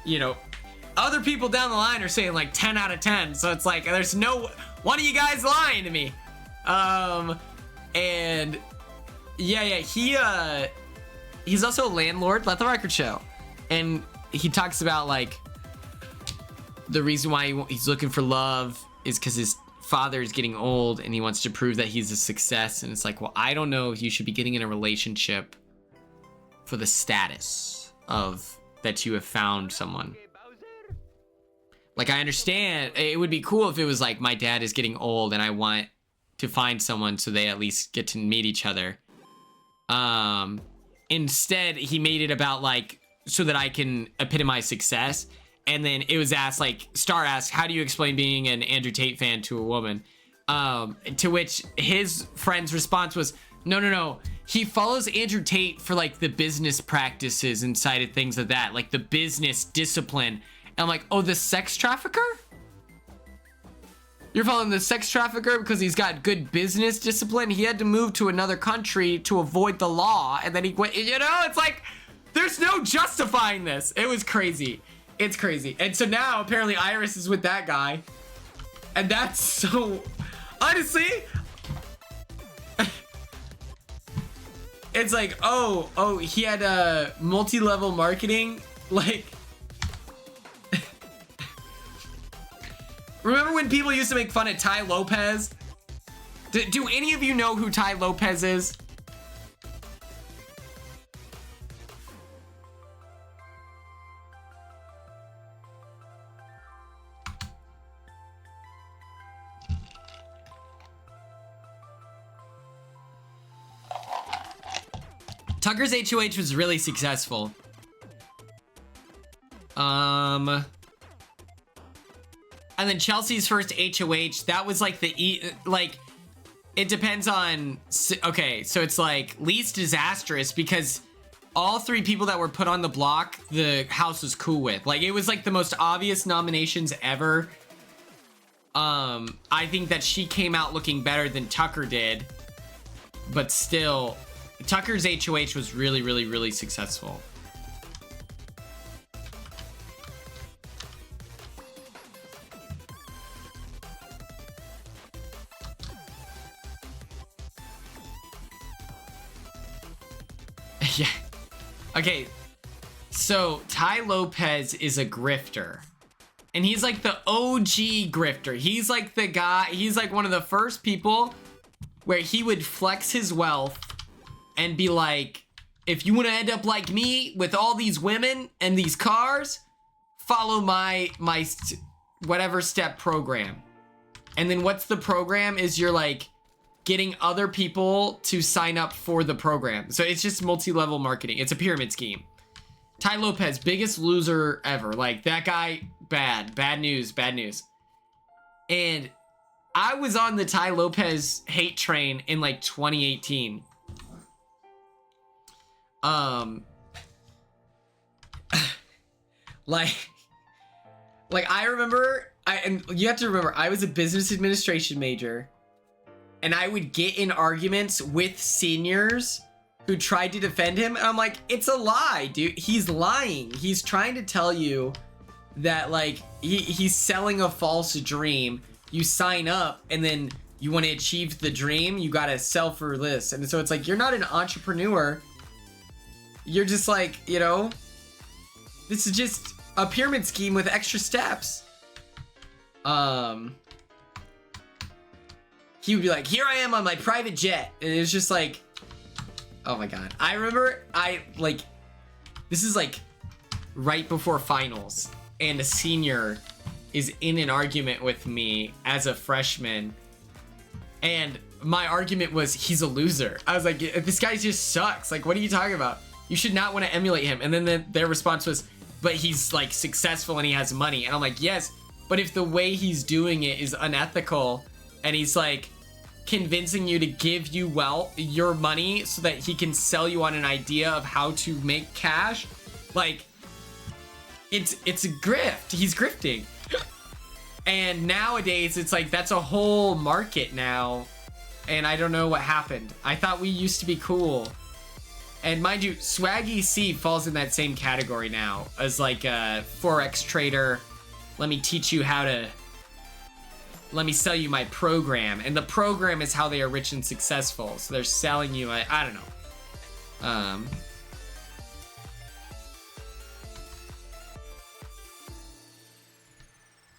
You know, other people down the line are saying, like, 10 out of 10. So it's like, there's no... One of you guys lying to me. And he's also a landlord. Let the record show. And he talks about like the reason why he's looking for love is because his father is getting old and he wants to prove that he's a success. And it's like, well, I don't know if you should be getting in a relationship for the status of that you have found someone. Like, I understand it would be cool if it was like my dad is getting old and I want to find someone so they at least get to meet each other. Instead, he made it about like so that I can epitomize success. And then it was asked, like, Star asked, how do you explain being an Andrew Tate fan to a woman? To which his friend's response was, no. He follows Andrew Tate for like the business practices inside of things like that, like the business discipline. And I'm like, oh, the sex trafficker? You're following the sex trafficker because he's got good business discipline? He had to move to another country to avoid the law. And then he went, you know, it's like, there's no justifying this. It was crazy. It's crazy. And so now apparently Iris is with that guy. And that's so, honestly, it's like, oh, he had a multi-level marketing. Like, remember when people used to make fun of Ty Lopez? Do any of you know who Ty Lopez is? Tucker's HOH was really successful. And then Chelsea's first HOH, that was like like, it depends on, okay, so it's like least disastrous because all three people that were put on the block, the house was cool with. Like, it was like the most obvious nominations ever. I think that she came out looking better than Tucker did, but still, Tucker's HOH was really, really, really successful. Yeah. Okay. So Ty Lopez is a grifter. And he's like the OG grifter. He's like the guy, he's like one of the first people where he would flex his wealth and be like, if you want to end up like me with all these women and these cars, follow my whatever step program. And then what's the program is you're like getting other people to sign up for the program. So it's just multi-level marketing. It's a pyramid scheme. Ty Lopez, biggest loser ever. Like, that guy, bad news. And I was on the Ty Lopez hate train in like 2018. Like I remember, and you have to remember, I was a business administration major, and I would get in arguments with seniors who tried to defend him, and I'm like, it's a lie, dude. He's lying. He's trying to tell you that, like, he's selling a false dream. You sign up, and then you want to achieve the dream, you gotta sell for this. And so it's like, you're not an entrepreneur. You're just like, you know, this is just a pyramid scheme with extra steps. He would be like, here I am on my private jet. And it was just like, oh my God. I remember this is like right before finals, and a senior is in an argument with me as a freshman. And my argument was, he's a loser. I was like, this guy just sucks. Like, what are you talking about? You should not want to emulate him. And then their response was, but he's like successful and he has money. And I'm like, yes, but if the way he's doing it is unethical and he's like convincing you to give you your money so that he can sell you on an idea of how to make cash, like, it's a grift. He's grifting. And nowadays it's like, that's a whole market now. And I don't know what happened. I thought we used to be cool. And mind you, Swaggy C falls in that same category now as like a Forex trader. Let me teach you how to let me sell you my program. And the program is how they are rich and successful. So they're selling you, I don't know.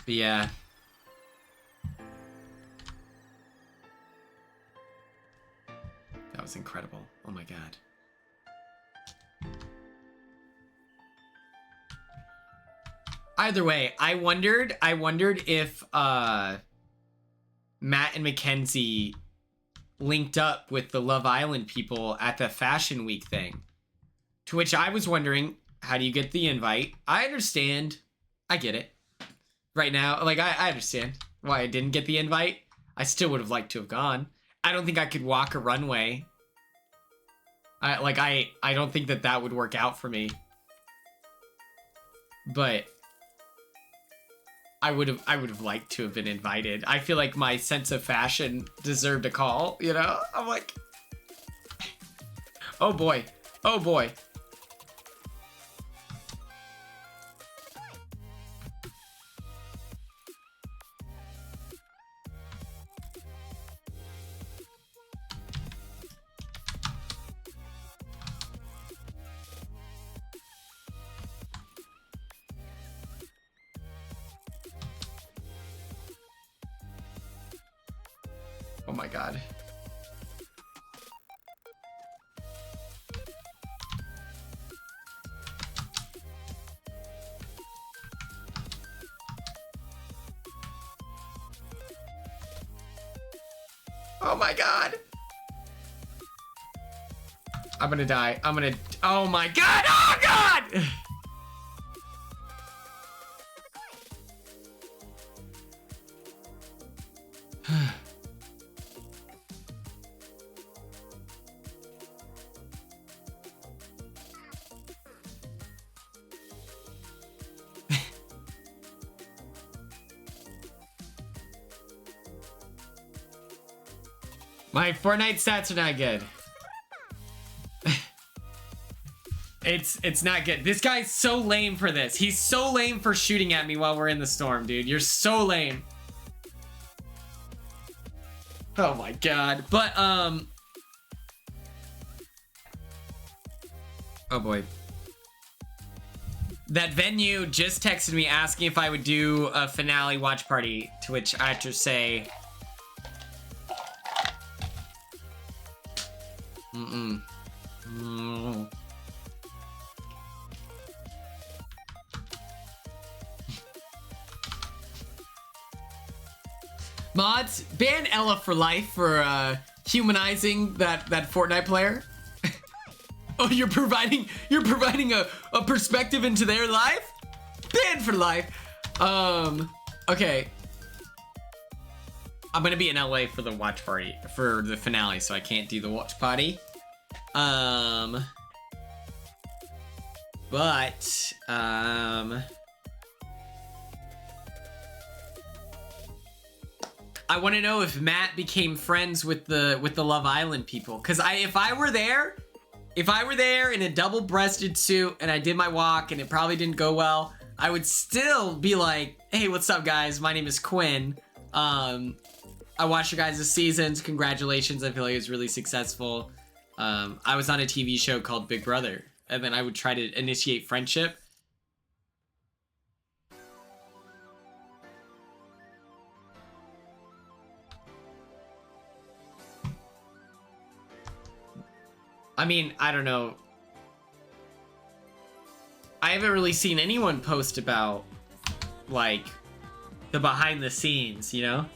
But yeah. That was incredible. Oh my god. Either way, I wondered if Matt and Mackenzie linked up with the Love Island people at the Fashion Week thing. To which I was wondering, how do you get the invite? I understand. I get it. Right now, like, I understand why I didn't get the invite. I still would have liked to have gone. I don't think I could walk a runway. I don't think that would work out for me. But I would have liked to have been invited. I feel like my sense of fashion deserved a call, you know? I'm like, oh boy. Oh boy. Oh my god. Oh my god. I'm gonna die. Oh my god. Oh god! My Fortnite stats are not good. It's not good. This guy's so lame for this. He's so lame for shooting at me while we're in the storm, dude. You're so lame. Oh my god. But, oh boy. That venue just texted me asking if I would do a finale watch party, to which I had to say... Mm-mm. Mm. Mods, ban Ella for life for humanizing that Fortnite player. Oh, you're providing a perspective into their life? Ban for life. Okay. I'm gonna be in LA for the watch party, for the finale, so I can't do the watch party. But, I want to know if Matt became friends with the Love Island people. Cause if I were there in a double-breasted suit and I did my walk and it probably didn't go well, I would still be like, hey, what's up, guys? My name is Quinn. I watched your guys' seasons. Congratulations. I feel like it was really successful. I was on a TV show called Big Brother, and then I would try to initiate friendship. I mean, I don't know. I haven't really seen anyone post about, like, the behind the scenes, you know?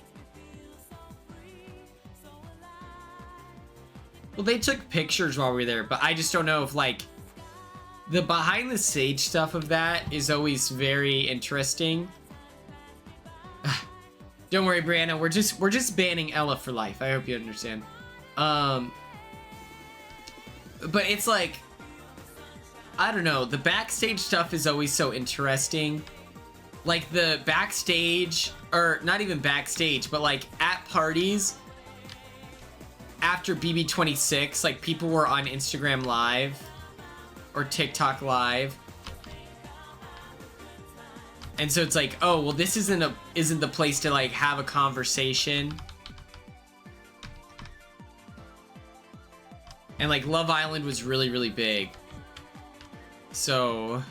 Well, they took pictures while we were there, but I just don't know if, like, the behind the stage stuff of that is always very interesting. Don't worry, Brianna, we're just banning Ella for life. I hope you understand. But it's like, I don't know, the backstage stuff is always so interesting. Like the backstage, or not even backstage, but like at parties after BB26, like people were on Instagram Live or TikTok Live And so it's like, oh, well, this isn't the place to like have a conversation. And like Love Island was really, really big. So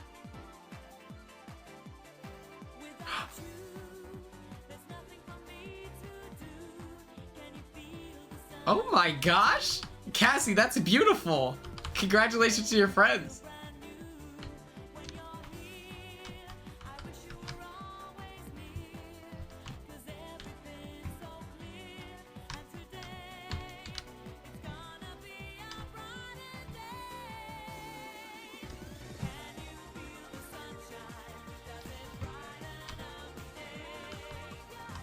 oh my gosh, Cassie, that's beautiful. Congratulations to your friends.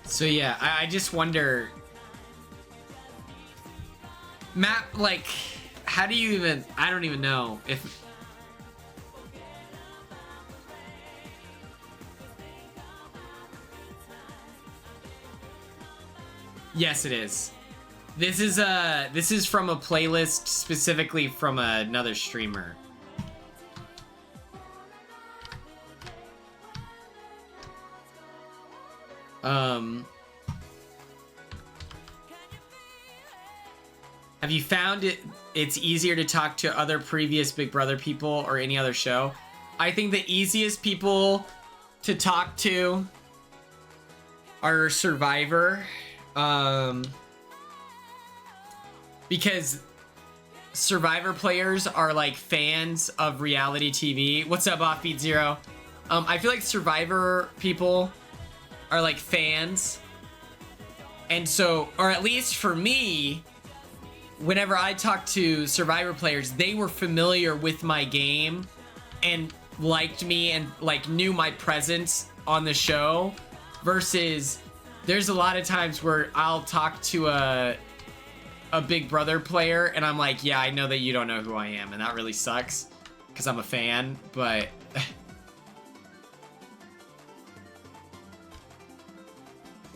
So yeah, I just wonder, Matt, like, how do you even, I don't even know if, yes it is. This is from a playlist specifically from another streamer. Have you found it's easier to talk to other previous Big Brother people or any other show? I think the easiest people to talk to are Survivor, because Survivor players are like fans of reality TV. What's up, Offbeat Zero? I feel like Survivor people are like fans, and so, or at least for me, whenever I talked to Survivor players, they were familiar with my game and liked me and like knew my presence on the show, versus there's a lot of times where I'll talk to a Big Brother player and I'm like, yeah, I know that you don't know who I am, and that really sucks because I'm a fan, but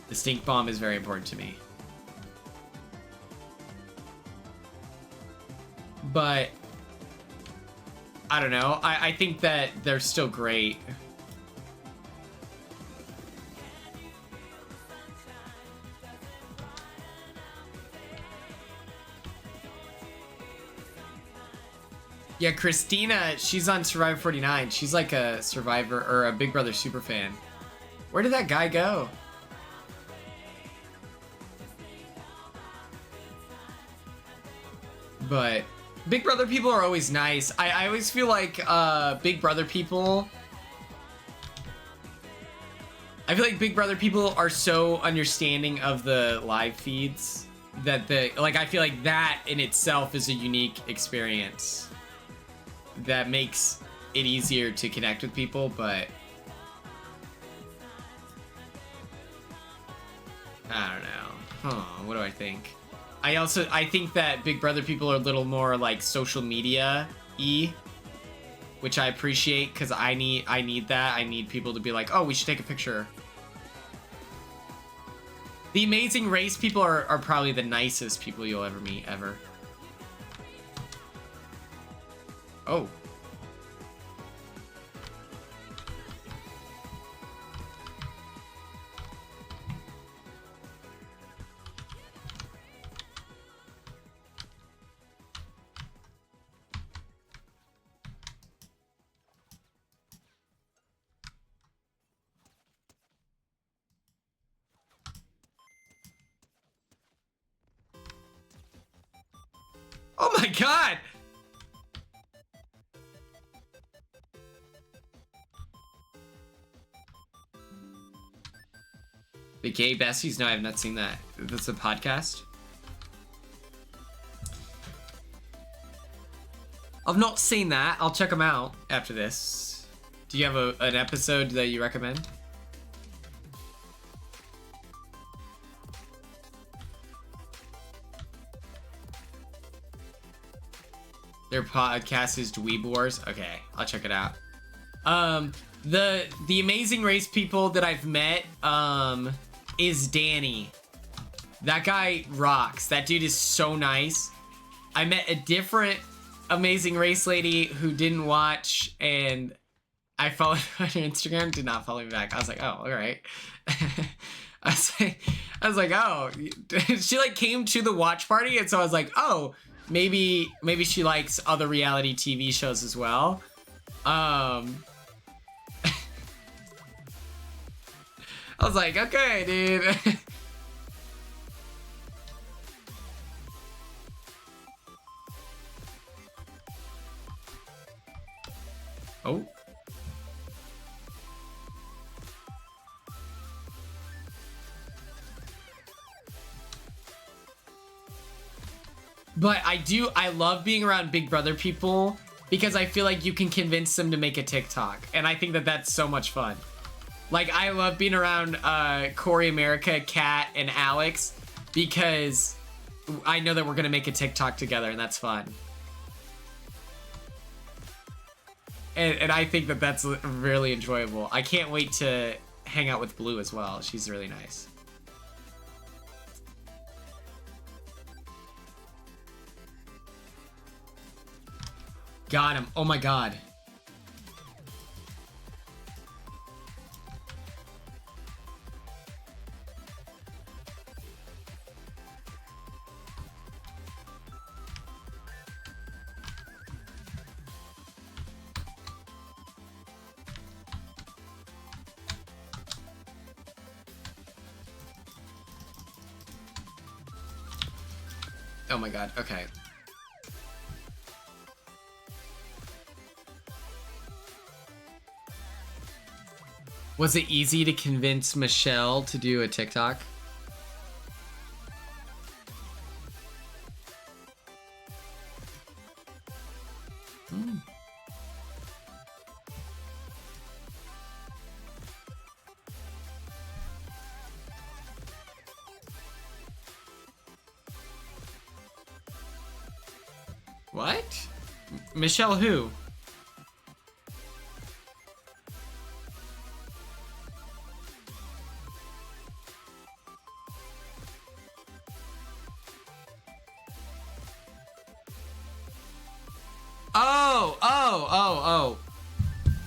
the stink bomb is very important to me. But I don't know. I think that they're still great. Yeah, Christina, she's on Survivor 49. She's like a Survivor or a Big Brother super fan. Where did that guy go? But Big Brother people are always nice. I always feel like Big Brother people, I feel like Big Brother people are so understanding of the live feeds that I feel like that in itself is a unique experience that makes it easier to connect with people. But I don't know. What do I think? I think that Big Brother people are a little more like social media-y, which I appreciate because I need that. I need people to be like, oh, we should take a picture. The Amazing Race people are probably the nicest people you'll ever meet, ever. Oh. Oh my god! The Gay Besties? No, I have not seen that. That's a podcast? I've not seen that. I'll check them out after this. Do you have an episode that you recommend? Their podcast is Dweeb Wars. Okay, I'll check it out. The Amazing Race people that I've met is Danny. That guy rocks. That dude is so nice. I met a different Amazing Race lady who didn't watch, and I followed on your Instagram, did not follow me back. I was like, oh, all right. I was like, oh, she like came to the watch party, and so I was like, oh, maybe she likes other reality TV shows as well. I was like, okay, dude. Oh. But I love being around Big Brother people because I feel like you can convince them to make a TikTok. And I think that that's so much fun. Like, I love being around Corey America, Kat, and Alex because I know that we're going to make a TikTok together, and that's fun. And I think that that's really enjoyable. I can't wait to hang out with Blue as well. She's really nice. Got him. Oh my god. Oh my god. Okay. Was it easy to convince Michelle to do a TikTok? Hmm. What? Michelle who? Oh.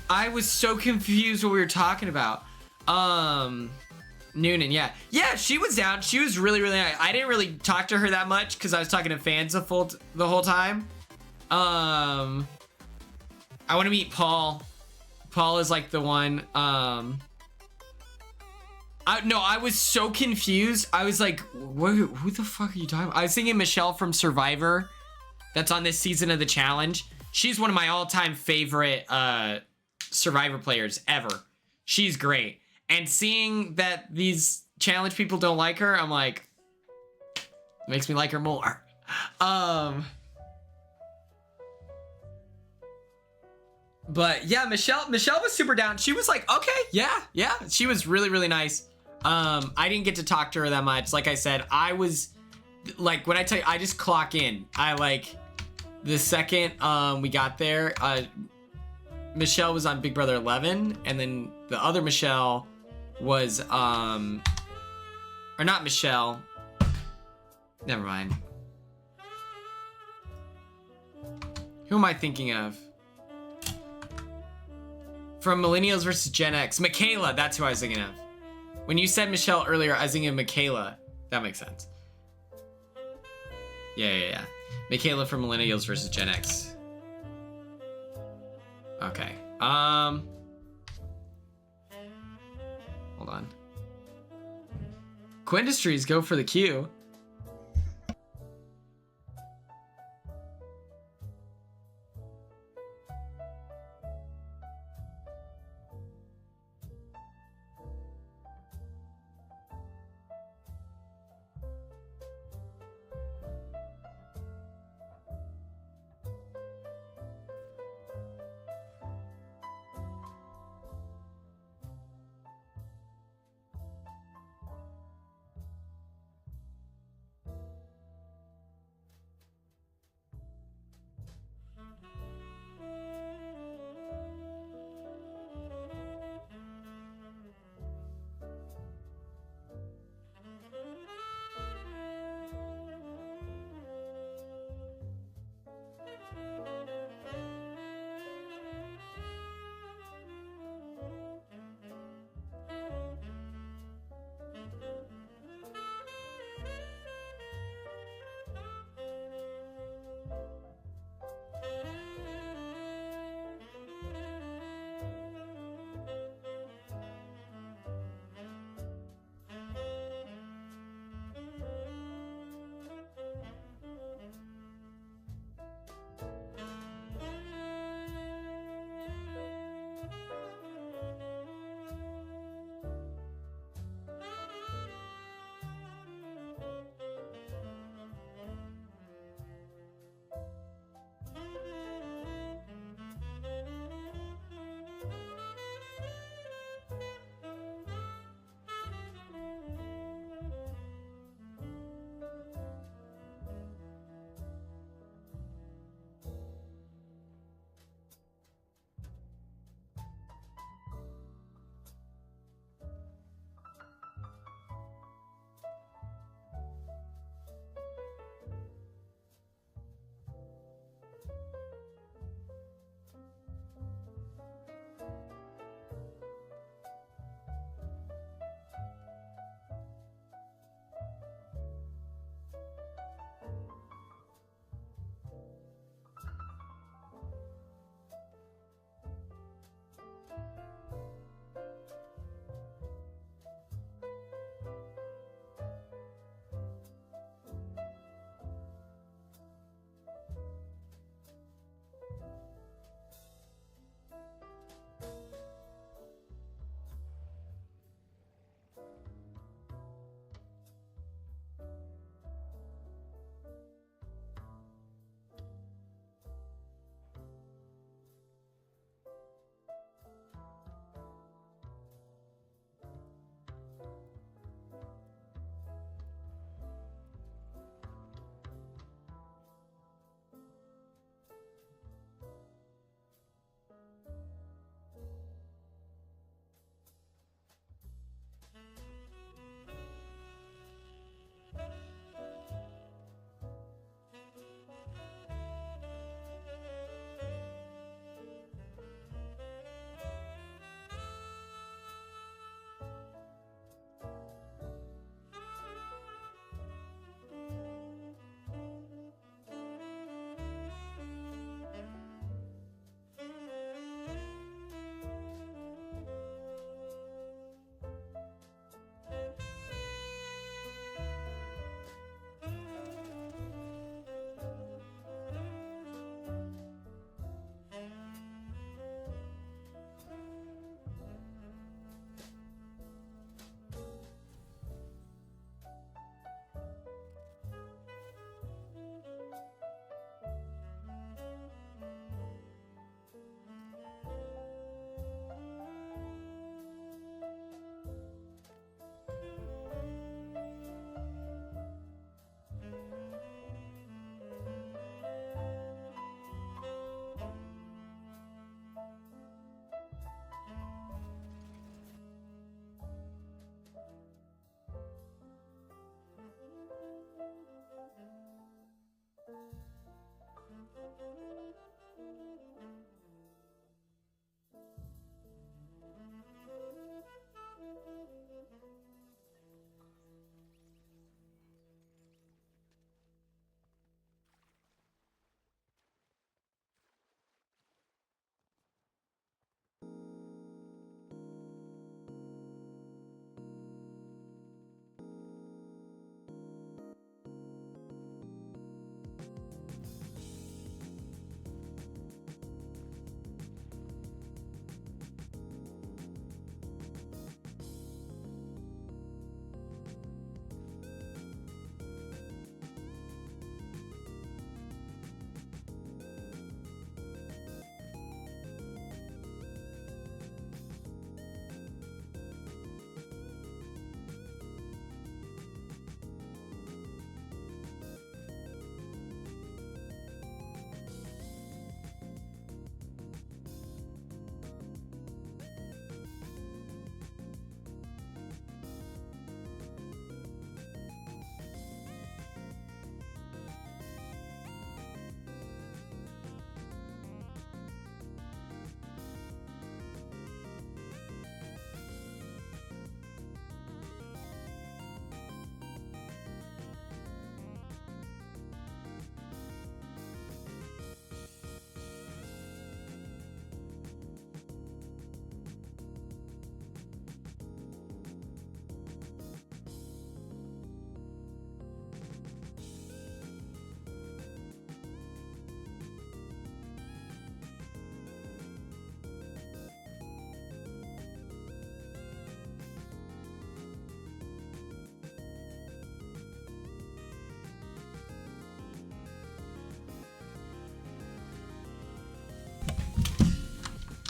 I was so confused what we were talking about. Noonan, yeah. Yeah, she was down. She was really, really nice. I didn't really talk to her that much because I was talking to fans the whole time. I want to meet Paul. Paul is like the one. I was so confused. I was like, who the fuck are you talking about? I was thinking Michelle from Survivor. That's on this season of the challenge. She's one of my all-time favorite Survivor players ever. She's great. And seeing that these challenge people don't like her, I'm like, makes me like her more. But yeah, Michelle was super down. She was like, okay, yeah. She was really, really nice. I didn't get to talk to her that much. Like I said, I was like, when I tell you, I just clock in. I like the second we got there, Michelle was on Big Brother 11, and then the other Michelle was or not Michelle. Never mind. Who am I thinking of? From Millennials versus Gen X. Michaela, that's who I was thinking of. When you said Michelle earlier, I was thinking of Michaela. That makes sense. Yeah. Michaela from Millennials versus Gen X. Okay. Hold on. Quindustries, go for the queue.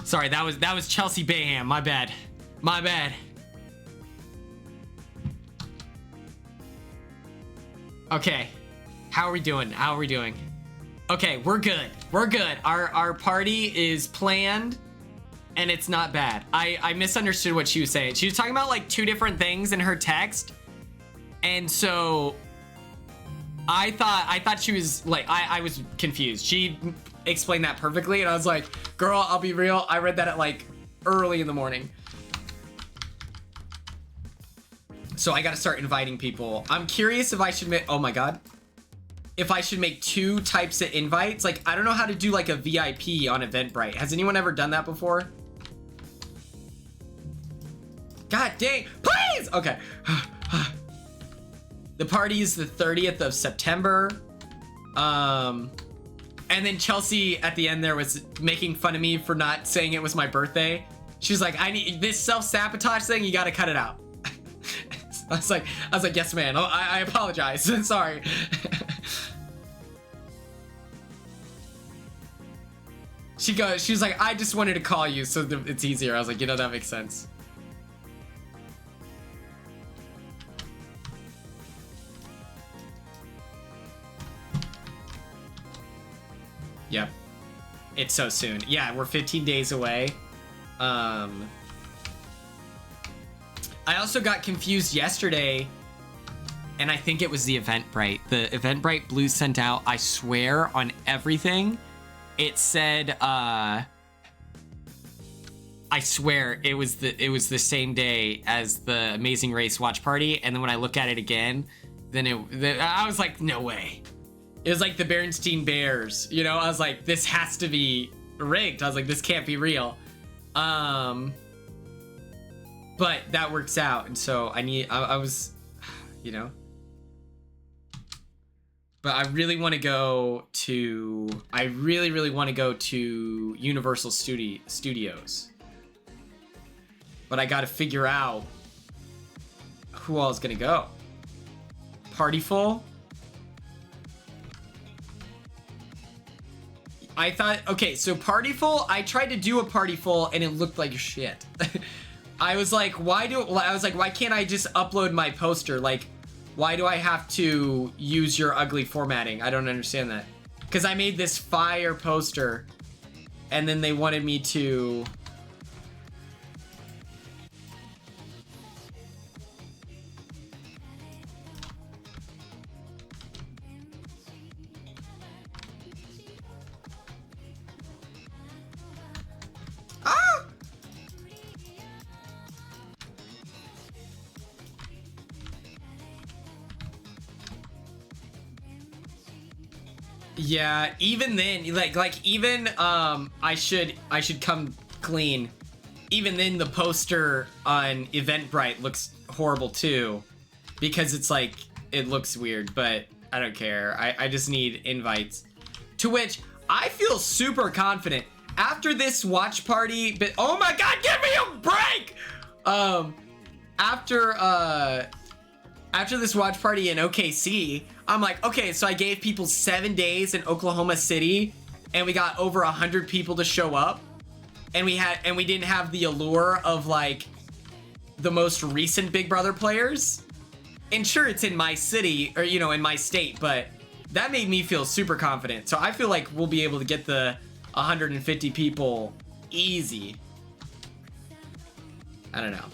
Sorry, that was Chelsea Bayham. My bad. My bad. Okay. How are we doing? How are we doing? Okay, we're good. We're good. Our party is planned and it's not bad. I misunderstood what she was saying. She was talking about like 2 different things in her text. And so I thought she was like, I was confused. She explained that perfectly and I was like, girl, I'll be real. I read that at like early in the morning. So I got to start inviting people. I'm curious if I should make, oh my God. If I should make 2 types of invites. Like, I don't know how to do like a VIP on Eventbrite. Has anyone ever done that before? God dang, please! Okay. The party is the 30th of September. And then Chelsea at the end there was making fun of me for not saying it was my birthday. She was like, I need this self-sabotage thing, you gotta cut it out. I was like, yes, man. I apologize. Sorry. She was like, I just wanted to call you so it's easier. I was like, you know, that makes sense. Yep. It's so soon. Yeah, we're 15 days away. I also got confused yesterday, and I think it was the Eventbrite. The Eventbrite Blue sent out, I swear, on everything. It said, I swear it was the same day as the Amazing Race watch party, and then when I look at it again, then I was like, no way. It was like the Berenstein Bears, you know? I was like, this has to be rigged. I was like, this can't be real. But that works out, and so I was, you know. But I really want to go to, I really want to go to Universal Studios. But I got to figure out who all is going to go. Party full? I thought, okay, so party full, I tried to do a party full and it looked like shit. I was like, why can't I just upload my poster? Like, why do I have to use your ugly formatting? I don't understand that. Because I made this fire poster and then they wanted me to... Ah! Yeah, even then, like even I should come clean. Even then, the poster on Eventbrite looks horrible too, because it's like it looks weird. But I don't care. I just need invites. To which I feel super confident after this watch party. But oh my God, give me a break! After this watch party in OKC, I'm like, okay, so I gave people 7 days in Oklahoma City, and we got over 100 people to show up, and we didn't have the allure of like the most recent Big Brother players. And sure, it's in my city, or you know, in my state, but that made me feel super confident. So I feel like we'll be able to get the 150 people easy. I don't know.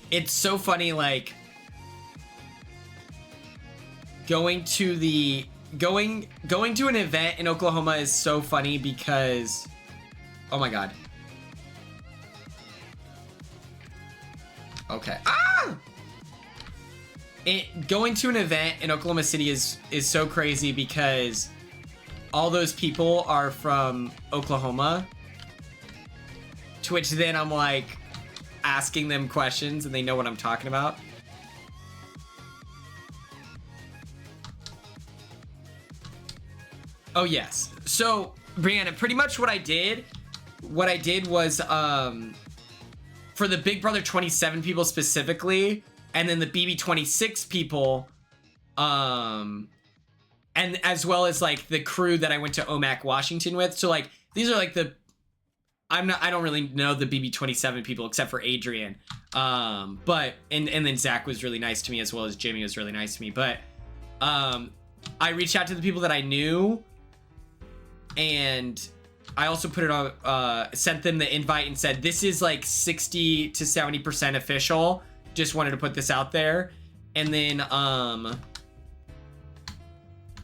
It's so funny, like going to an event in Oklahoma is so funny because, oh my God. Okay. Ah! Going to an event in Oklahoma City is so crazy because all those people are from Oklahoma. To which then I'm like asking them questions and they know what I'm talking about. Oh yes. So Brianna, pretty much what I did was for the Big Brother 27 people specifically, and then the BB 26 people, and as well as like the crew that I went to OMAC Washington with. So like these are like I don't really know the BB27 people except for Adrian. But and then Zach was really nice to me, as well as Jimmy was really nice to me. But I reached out to the people that I knew, and I also put it on, sent them the invite and said, this is like 60 to 70% official. Just wanted to put this out there. And then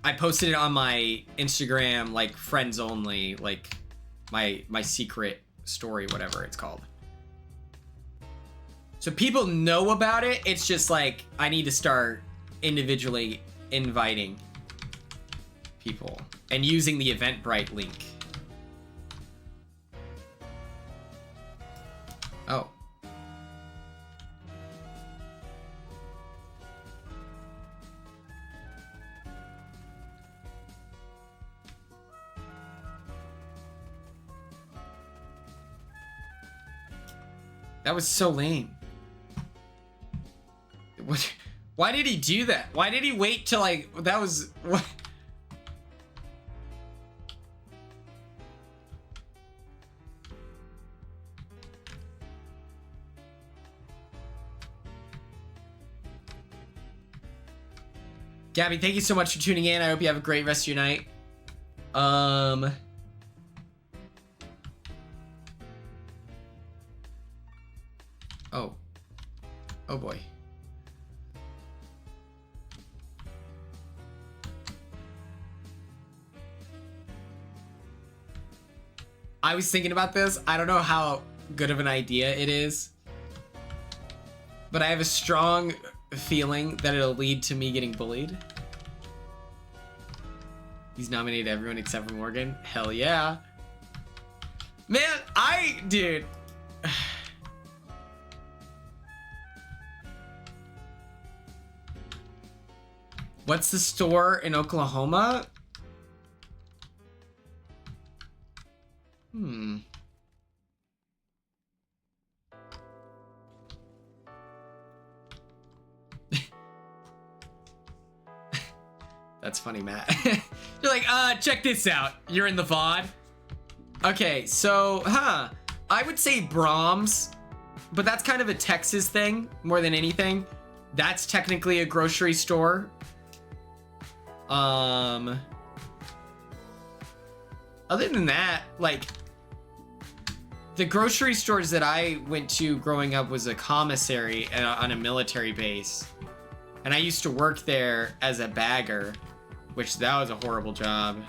I posted it on my Instagram, like friends only, like my secret story, whatever it's called. So people know about it. It's just like I need to start individually inviting people and using the Eventbrite link. Oh. That was so lame. What? Why did he do that? Why did he wait till like that was what? Gabby, thank you so much for tuning in. I hope you have a great rest of your night. Oh boy. I was thinking about this. I don't know how good of an idea it is, but I have a strong feeling that it'll lead to me getting bullied. He's nominated everyone except for Morgan. Hell yeah. Man, dude. What's the store in Oklahoma? That's funny, Matt. You're like, check this out. You're in the VOD. Okay, so, I would say Brahms, but that's kind of a Texas thing more than anything. That's technically a grocery store. Other than that, like, the grocery stores that I went to growing up was a commissary on a military base. And I used to work there as a bagger, which that was a horrible job.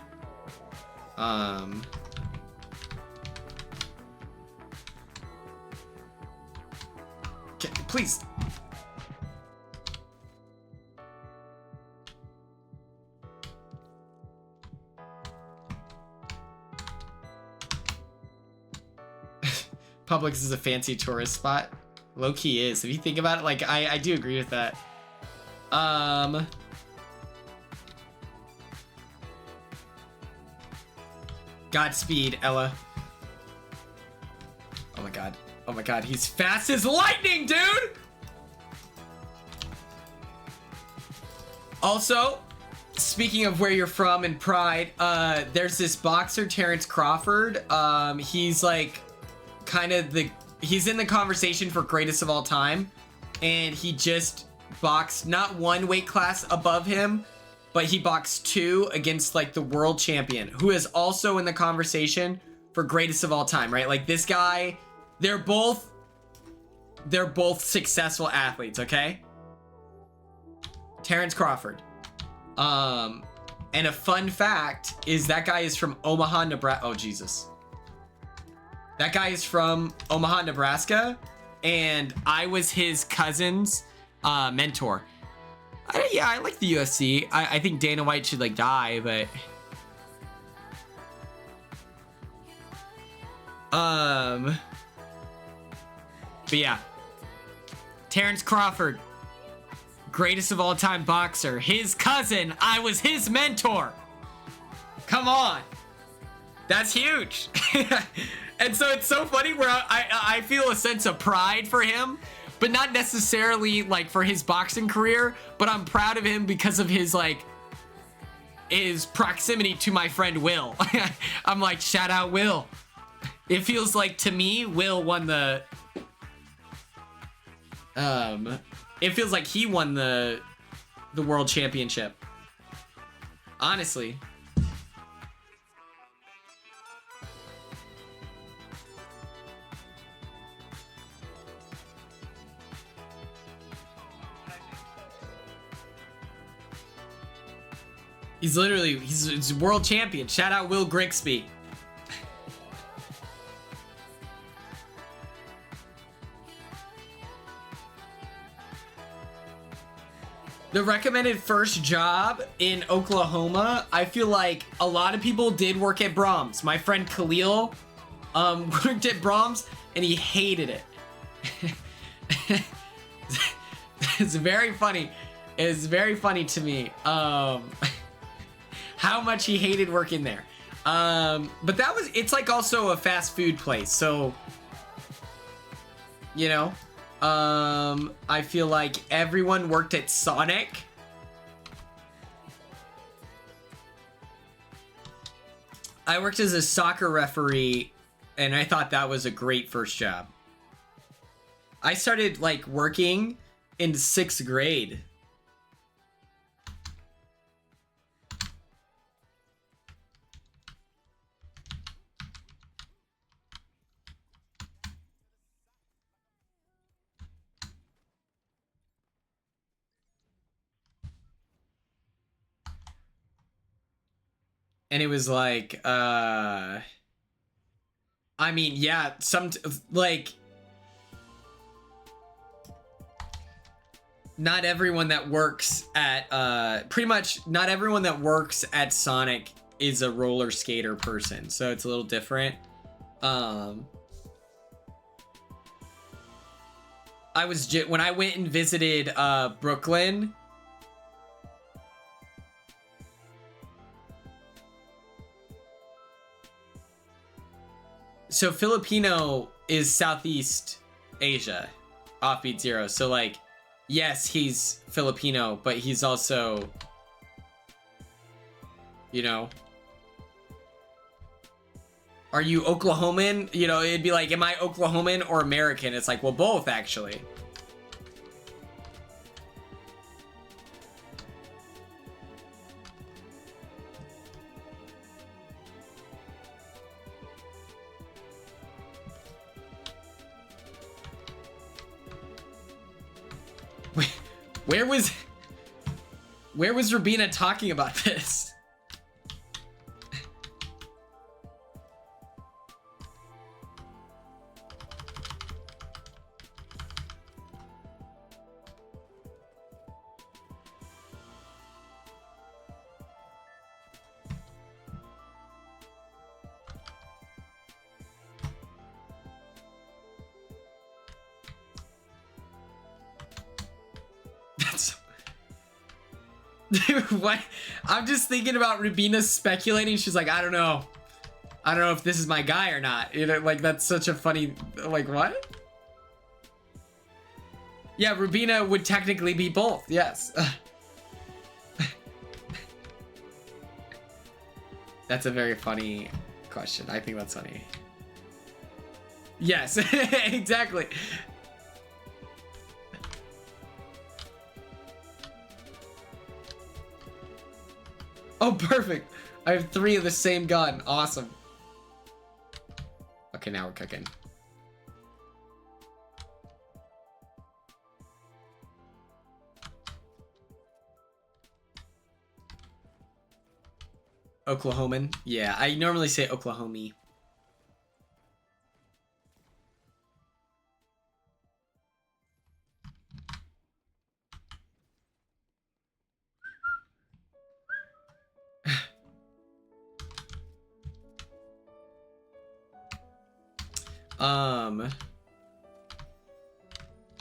Please. Publix is a fancy tourist spot. Low key is. If you think about it, like I do agree with that. Godspeed, Ella. Oh my god. Oh my god, he's fast as lightning, dude! Also, speaking of where you're from and pride, there's this boxer, Terrence Crawford. He's like kind of he's in the conversation for greatest of all time, and he just boxed not one weight class above him, but he boxed 2 against like the world champion, who is also in the conversation for greatest of all time, right? Like this guy, they're both successful athletes, okay? Terrence Crawford. And a fun fact is that guy is from Omaha, Nebraska. Oh, Jesus. That guy is from Omaha, Nebraska, and I was his cousin's mentor. Yeah, I like the UFC. I think Dana White should like die, but yeah, Terrence Crawford, greatest of all time boxer. His cousin, I was his mentor. Come on, that's huge. And so it's so funny where I feel a sense of pride for him, but not necessarily like for his boxing career, but I'm proud of him because of his like is proximity to my friend Will. I'm like, shout out Will. It feels like to me, Will won the it feels like he won the world championship. Honestly. He's literally, he's world champion. Shout out Will Grigsby. The recommended first job in Oklahoma, I feel like a lot of people did work at Brahms. My friend Khalil worked at Brahms and he hated it. It's very funny. It's very funny to me. How much he hated working there. But that was, it's like also a fast food place. So, you know, I feel like everyone worked at Sonic. I worked as a soccer referee and I thought that was a great first job. I started like working in 6th grade. And it was like, I mean, yeah, like, not everyone that works at, pretty much not everyone that works at Sonic is a roller skater person. So it's a little different. I was, when I went and visited, Brooklyn, so Filipino is Southeast Asia, Offbeat Zero. So like, yes, he's Filipino, but he's also, you know, are you Oklahoman? You know, it'd be like, am I Oklahoman or American? It's like, well, both actually. Where was Rabina talking about this? What? I'm just thinking about Rubina speculating. She's like, I don't know if this is my guy or not. You know, like, that's such a funny, like, what? Yeah, Rubina would technically be both. Yes. That's a very funny question. I think that's funny. Yes, exactly. Oh, perfect. I have 3 of the same gun. Awesome. Okay, now we're cooking. Oklahoman? Yeah, I normally say Oklahomie.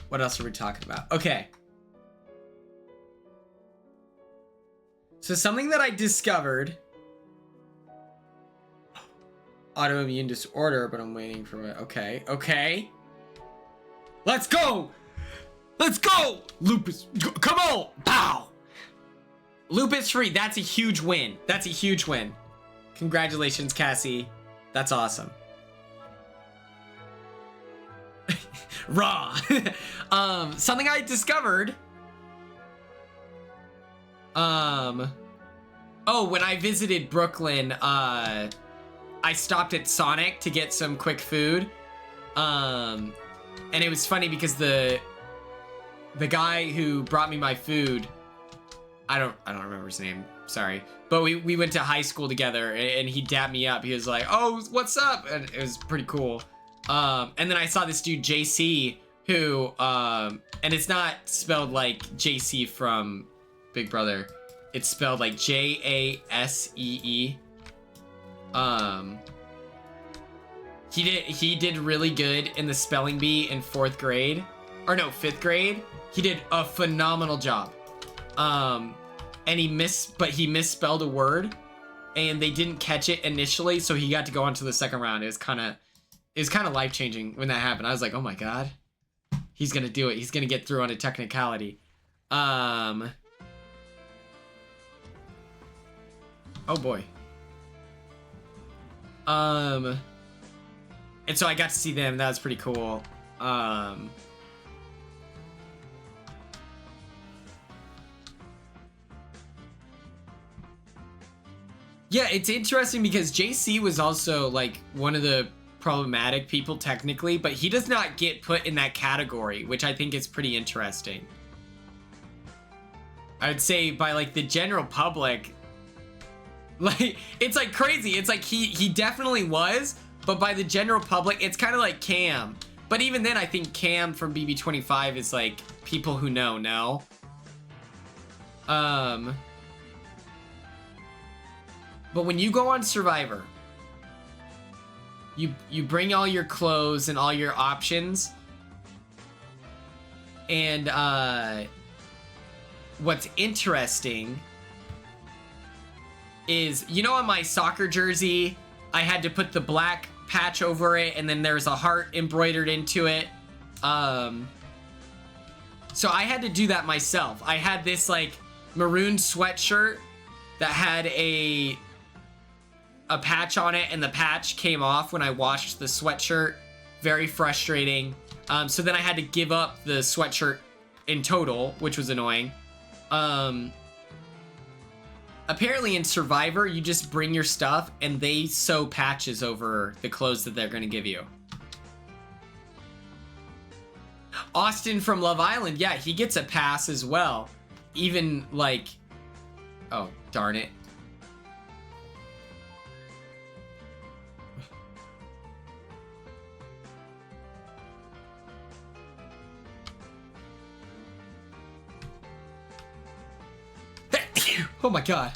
What else are we talking about? Okay. So something that I discovered, autoimmune disorder, but I'm waiting for it. Okay. Okay. Let's go. Let's go. Lupus. Come on. Pow. Lupus free. That's a huge win. That's a huge win. Congratulations, Cassie. That's awesome. Raw. Something I discovered. Oh, when I visited Brooklyn, I stopped at Sonic to get some quick food. And it was funny because the guy who brought me my food, I don't remember his name, sorry. But we went to high school together and he dapped me up. He was like, "Oh, what's up?" And it was pretty cool. And then I saw this dude, JC, who, and it's not spelled like JC from Big Brother. It's spelled like Jasee. He did really good in the spelling bee in 4th grade. Or no, 5th grade. He did a phenomenal job. And he misspelled a word and they didn't catch it initially, so he got to go on to the second round. It was kind of life-changing when that happened. I was like, "Oh my god. He's going to do it. He's going to get through on a technicality." Oh boy. And so I got to see them. That was pretty cool. Yeah, it's interesting because JC was also like one of the problematic people technically, but he does not get put in that category, which I think is pretty interesting. I would say by like the general public, like it's like crazy. It's like he definitely was, but by the general public, it's kind of like Cam. But even then, I think Cam from BB25 is like people who know. But when you go on Survivor, you bring all your clothes and all your options. And what's interesting is, you know, on my soccer jersey, I had to put the black patch over it and then there's a heart embroidered into it. So I had to do that myself. I had this like maroon sweatshirt that had a patch on it and the patch came off when I washed the sweatshirt. Very frustrating. So then I had to give up the sweatshirt in total, which was annoying. Apparently in Survivor, you just bring your stuff and they sew patches over the clothes that they're going to give you. Austin from Love Island, yeah, he gets a pass as well. Even like, oh, darn it. Oh my god.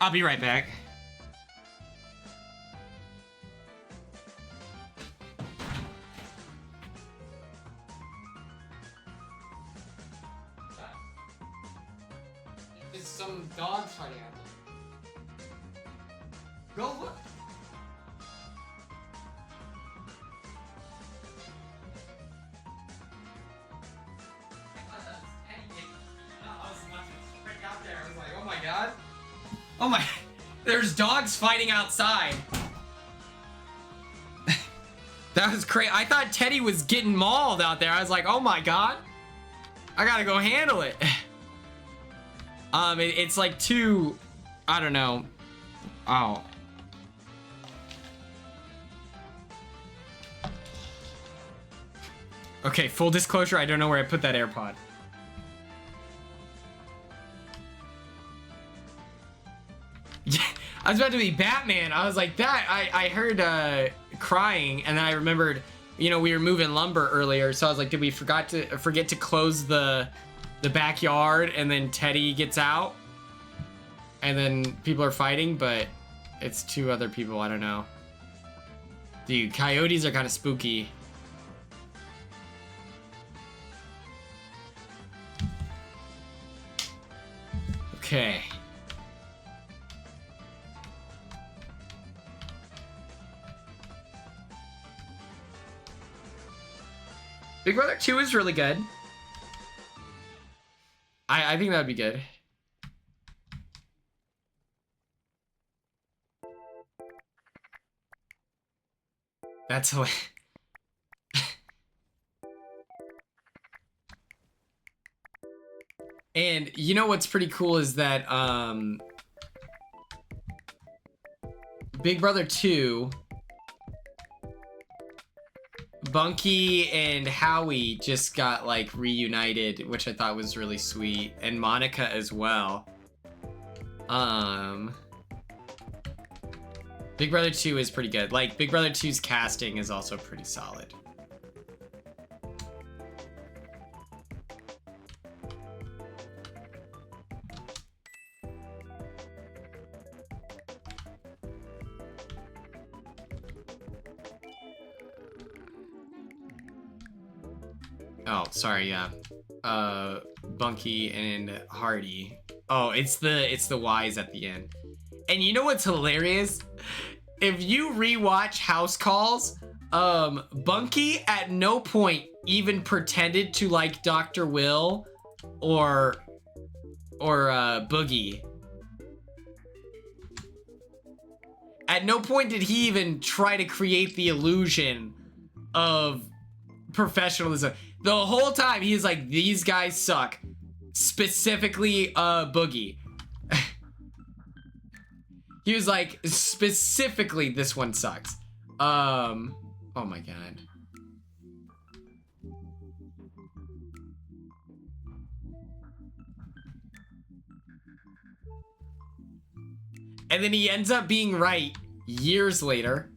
I'll be right back. There's some dogs fighting out there. Go look. Oh my god. Oh my, there's dogs fighting outside. That was crazy. I thought Teddy was getting mauled out there. I was like, oh my god. I gotta go handle it. It's like two, I don't know. Oh. Okay, full disclosure, I don't know where I put that AirPod. Yeah, I was about to be Batman. I was like that. I heard crying, and then I remembered, you know, we were moving lumber earlier, so I was like, did we forget to close the backyard? And then Teddy gets out, and then people are fighting, but it's two other people. I don't know. Dude, coyotes are kind of spooky. Okay. Big Brother 2 is really good. I think that would be good. That's hilarious. And you know what's pretty cool is that Big Brother 2, Bunky and Howie just got like reunited, which I thought was really sweet, and Monica as well. Big Brother 2 is pretty good. Like, Big Brother 2's casting is also pretty solid. Oh, sorry, yeah. Bunky and Hardy. Oh, it's the Y's at the end. And you know what's hilarious? If you rewatch House Calls, Bunky at no point even pretended to like Dr. Will or Boogie. At no point did he even try to create the illusion of professionalism. The whole time he's like, these guys suck. Specifically, Boogie. He was like, specifically, this one sucks. Oh my god. And then he ends up being right years later.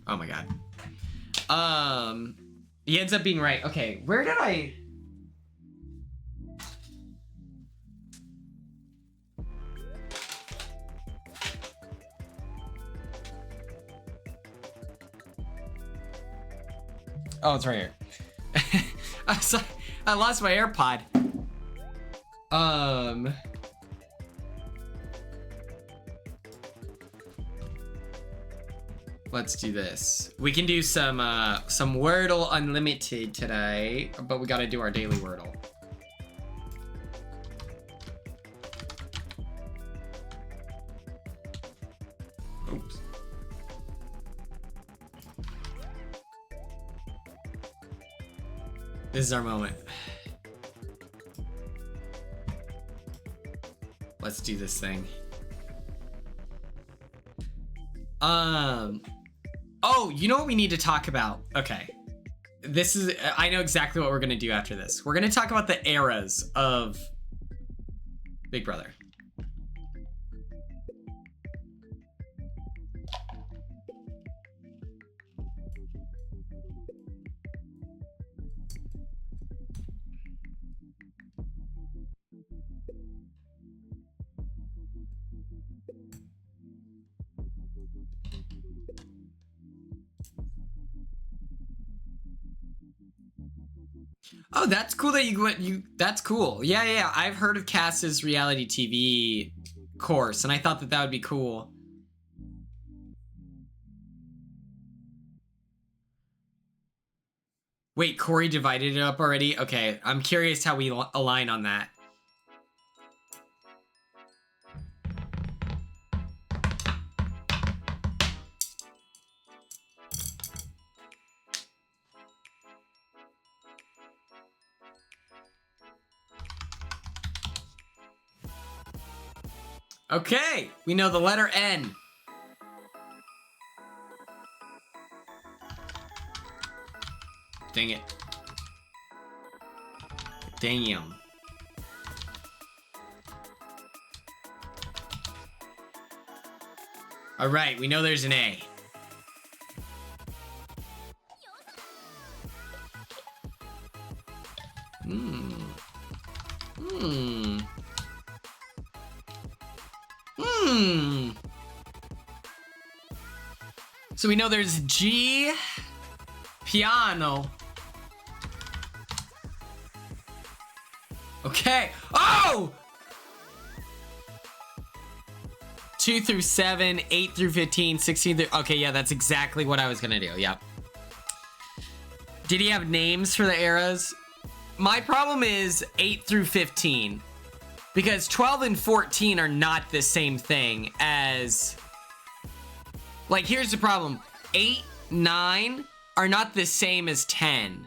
Oh my god. He ends up being right. Okay, where did I... Oh, it's right here. I lost my AirPod. Let's do this. We can do some Wordle Unlimited today, but we gotta do our daily Wordle. Oops. This is our moment. Let's do this thing. Oh, you know what we need to talk about? Okay. This is, I know exactly what we're gonna do after this. We're gonna talk about the eras of Big Brother. Oh, that's cool that that's cool. Yeah. I've heard of Cass's reality TV course, and I thought that would be cool. Wait, Corey divided it up already? Okay, I'm curious how we align on that. Okay, we know the letter N. Dang it. Damn. All right, we know there's an A. So we know there's G, piano. Okay. Oh! 2 through 7, 8 through 15, 16 through... Okay, yeah, that's exactly what I was gonna do. Yep. Did he have names for the eras? My problem is 8 through 15. Because 12 and 14 are not the same thing as... Like, here's the problem. 8, 9 are not the same as 10,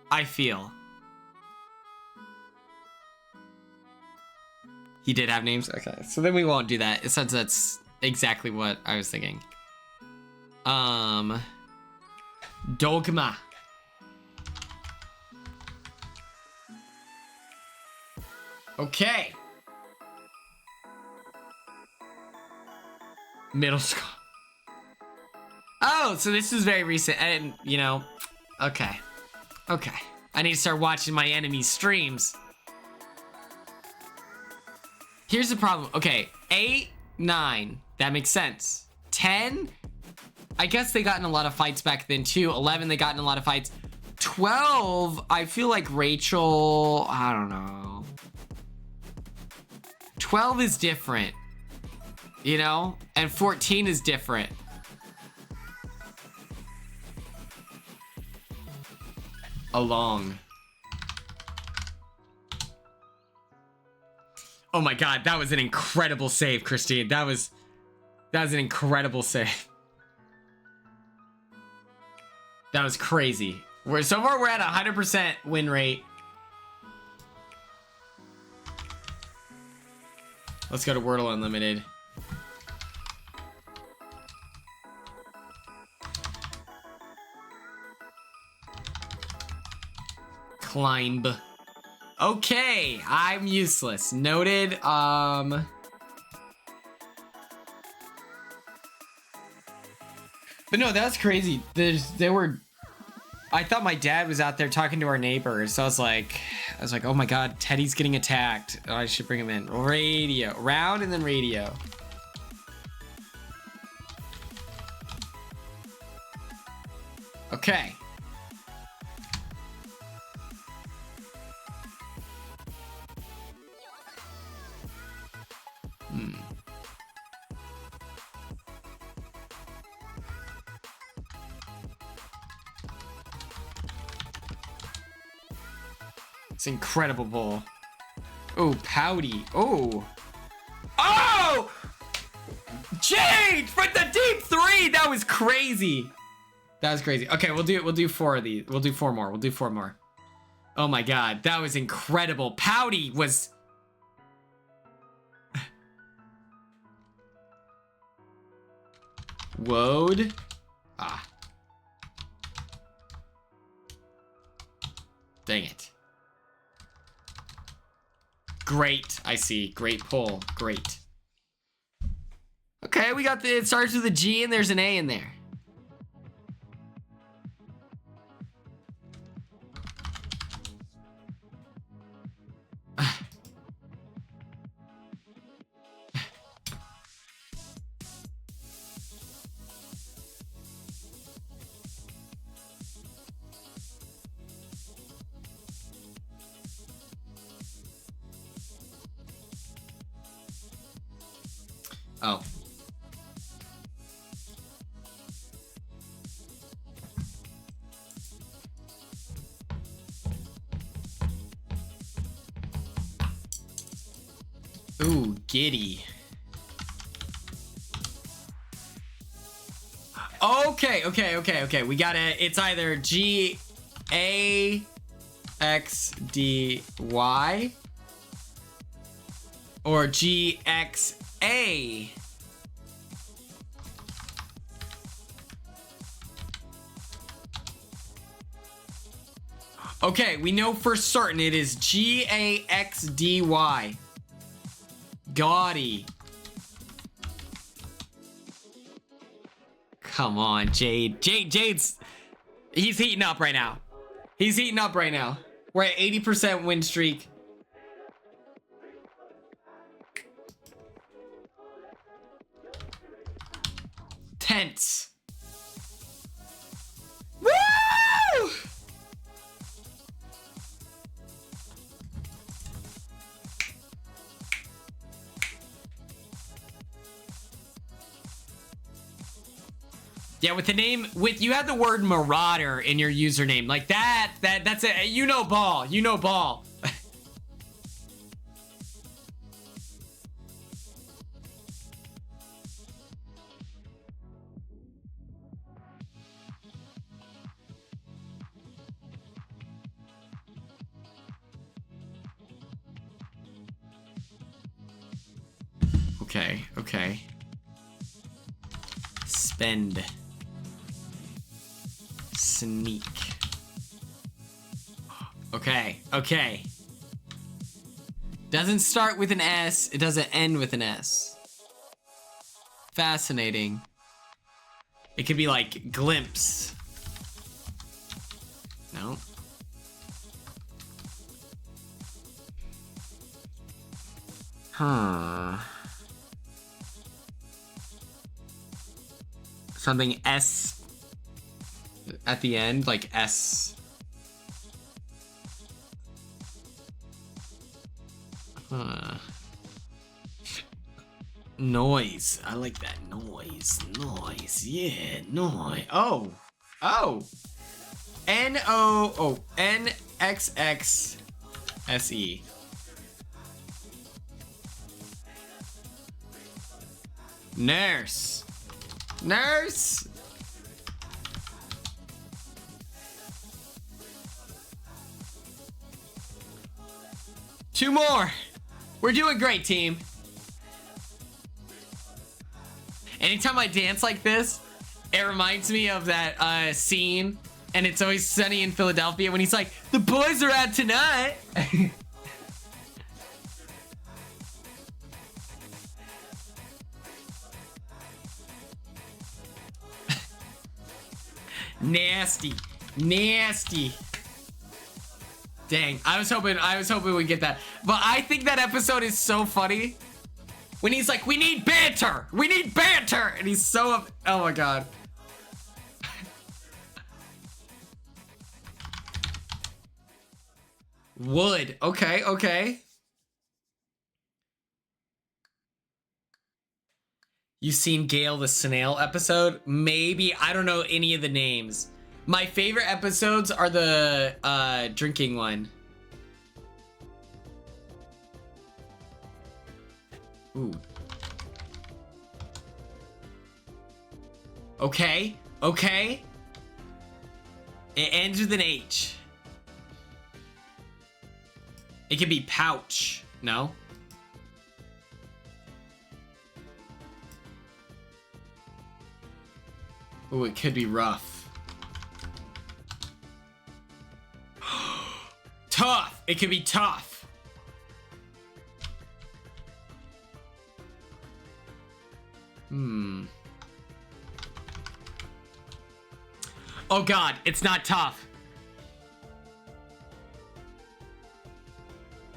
I feel. He did have names? Okay, so then we won't do that, since that's exactly what I was thinking. Dogma. Okay. Middle school. Oh, so this is very recent, and, you know, okay. Okay. I need to start watching my enemy's streams. Here's the problem. Okay, 8, 9, that makes sense. 10, I guess they got in a lot of fights back then too. 11, they got in a lot of fights. 12, I feel like Rachel, I don't know. 12 is different, you know? And 14 is different. Along. Oh my god, that was an incredible save, Christine. That was an incredible save. That was crazy. So far we're at 100% win rate. Let's go to Wordle Unlimited. Climb. Okay, I'm useless. Noted. But no, that's crazy. I thought my dad was out there talking to our neighbors. So I was like, oh my god, Teddy's getting attacked. Oh, I should bring him in. Radio. Round and then radio. Okay. It's incredible bowl. Oh, pouty. Oh. Oh! Jade for the deep 3. That was crazy. That was crazy. Okay, we'll do 4 of these. We'll do 4 more. We'll do 4 more. Oh my god, that was incredible. Pouty was Woad. Ah. Dang it. Great. I see. Great pull. Great. Okay, we got it starts with a G and there's an A in there. Oh. Ooh, giddy. Okay. We got it. It's either G A X D Y or G X A. Okay, we know for certain it is Gaxdy. Gaudy. Come on, Jade. Jade's... He's heating up right now. He's heating up right now. We're at 80% win streak. Tense. Woo! Yeah, with the name, you have the word Marauder in your username. Like that's a, you know ball. You know ball. Okay, okay. Spend. Sneak. Okay, okay. Doesn't start with an S, it doesn't end with an S. Fascinating. It could be like glimpse. No. Huh. Something S at the end, like S. Huh. Noise. I like that noise. Noise. Yeah, noise. Oh. Oh. N-O. Oh. N-X-X-S-E. Nurse. Nurse. Two more. We're doing great, team. Anytime I dance like this, it reminds me of that scene, and It's Always Sunny in Philadelphia, when he's like, the boys are out tonight. Nasty. Nasty. Dang, I was hoping we'd get that. But I think that episode is so funny. When he's like, we need banter! We need banter! And he's so oh my god. Wood. Okay, okay. You seen Gale the Snail episode? Maybe. I don't know any of the names. My favorite episodes are the drinking one. Ooh. Okay, okay. It ends with an H. It could be pouch. No? Ooh, it could be rough. Tough. It could be tough. Oh god, it's not tough.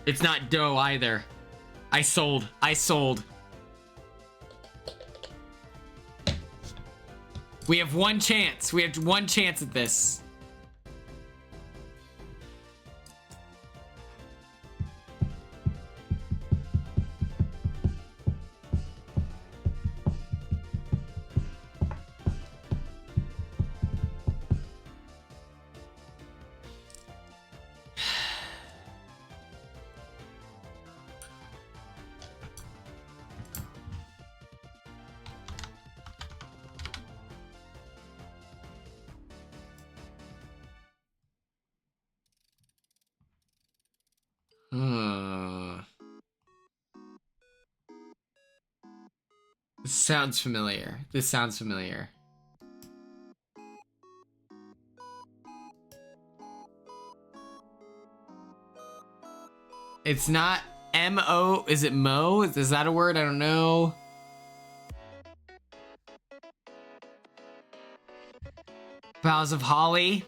It's not dough either. I sold. We have one chance. We have one chance at this. This sounds familiar. This sounds familiar. It's not M-O. Is it Mo? Is that a word? I don't know. Boughs of holly.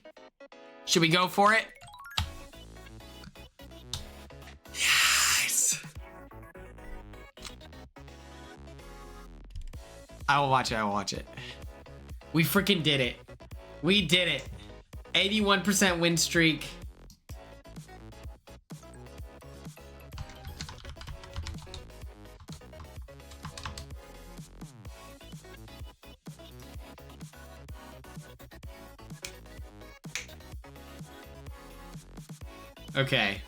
Should we go for it? Yes. I will watch it. I will watch it. We freaking did it. We did it. 81% win streak. Okay.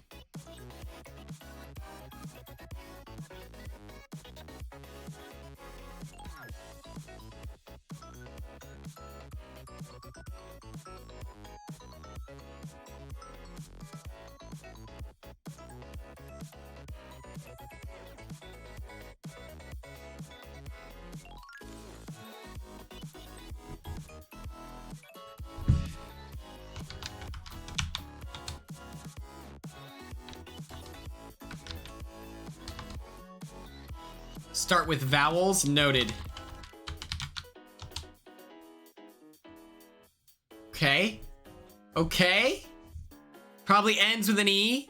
Start with vowels. Noted. Okay. Okay. Probably ends with an E.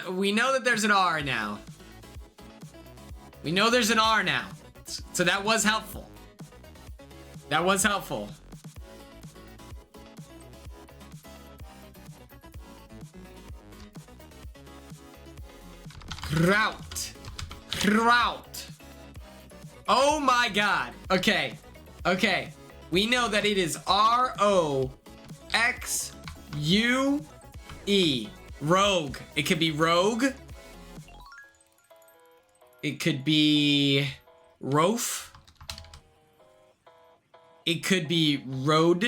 We know that there's an R now. We know there's an R now. So that was helpful. That was helpful. Kraut. Kraut. Oh my god. Okay. Okay. We know that it is R-O-X-U-E. Rogue. It could be rogue. It could be Rof. It could be road.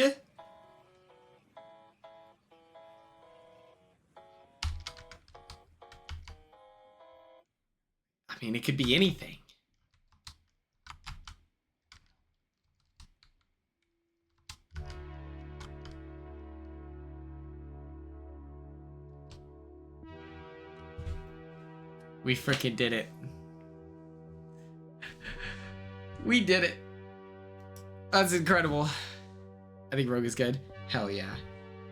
I mean, it could be anything. We freaking did it. We did it. That's incredible. I think Rogue is good. Hell yeah.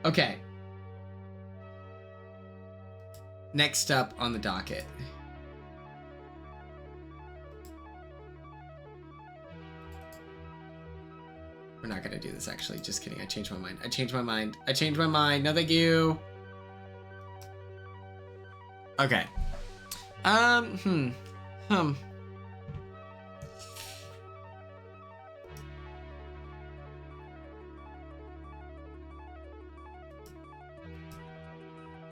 Okay. Next up on the docket. We're not gonna do this actually. Just kidding. I changed my mind. I changed my mind. I changed my mind. No, thank you. Okay.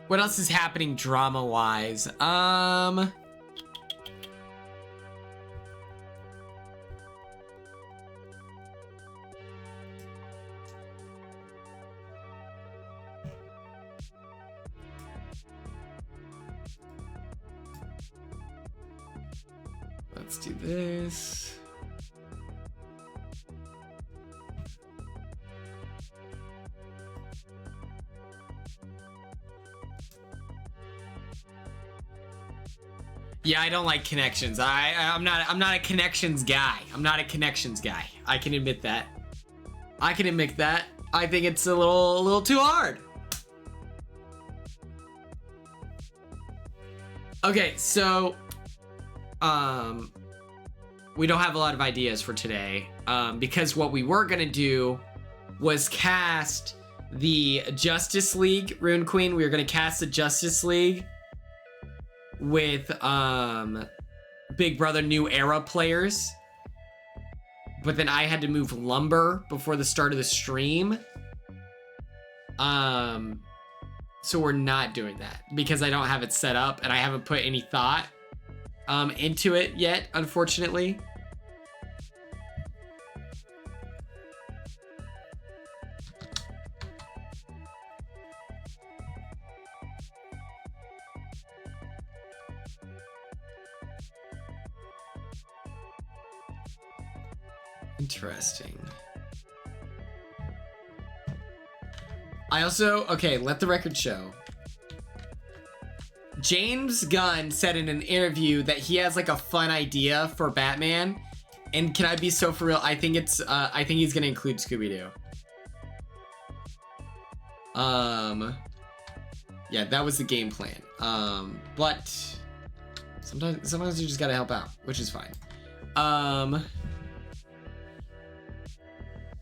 What else is happening drama-wise? Let's do this. Yeah, I don't like connections. I'm not a connections guy. I'm not a connections guy. I can admit that. I can admit that. I think it's a little too hard. Okay, so we don't have a lot of ideas for today because what we were gonna do was cast the Justice League Rune Queen. We were gonna cast the Justice League with Big Brother New Era players, but then I had to move Lumber before the start of the stream. So we're not doing that because I don't have it set up and I haven't put any thought into it yet, unfortunately. Interesting. I also, okay, let the record show. James Gunn said in an interview that he has like a fun idea for Batman. And can I be so for real? I think it's, I think he's gonna include Scooby-Doo. Yeah, that was the game plan. But sometimes you just gotta help out, which is fine.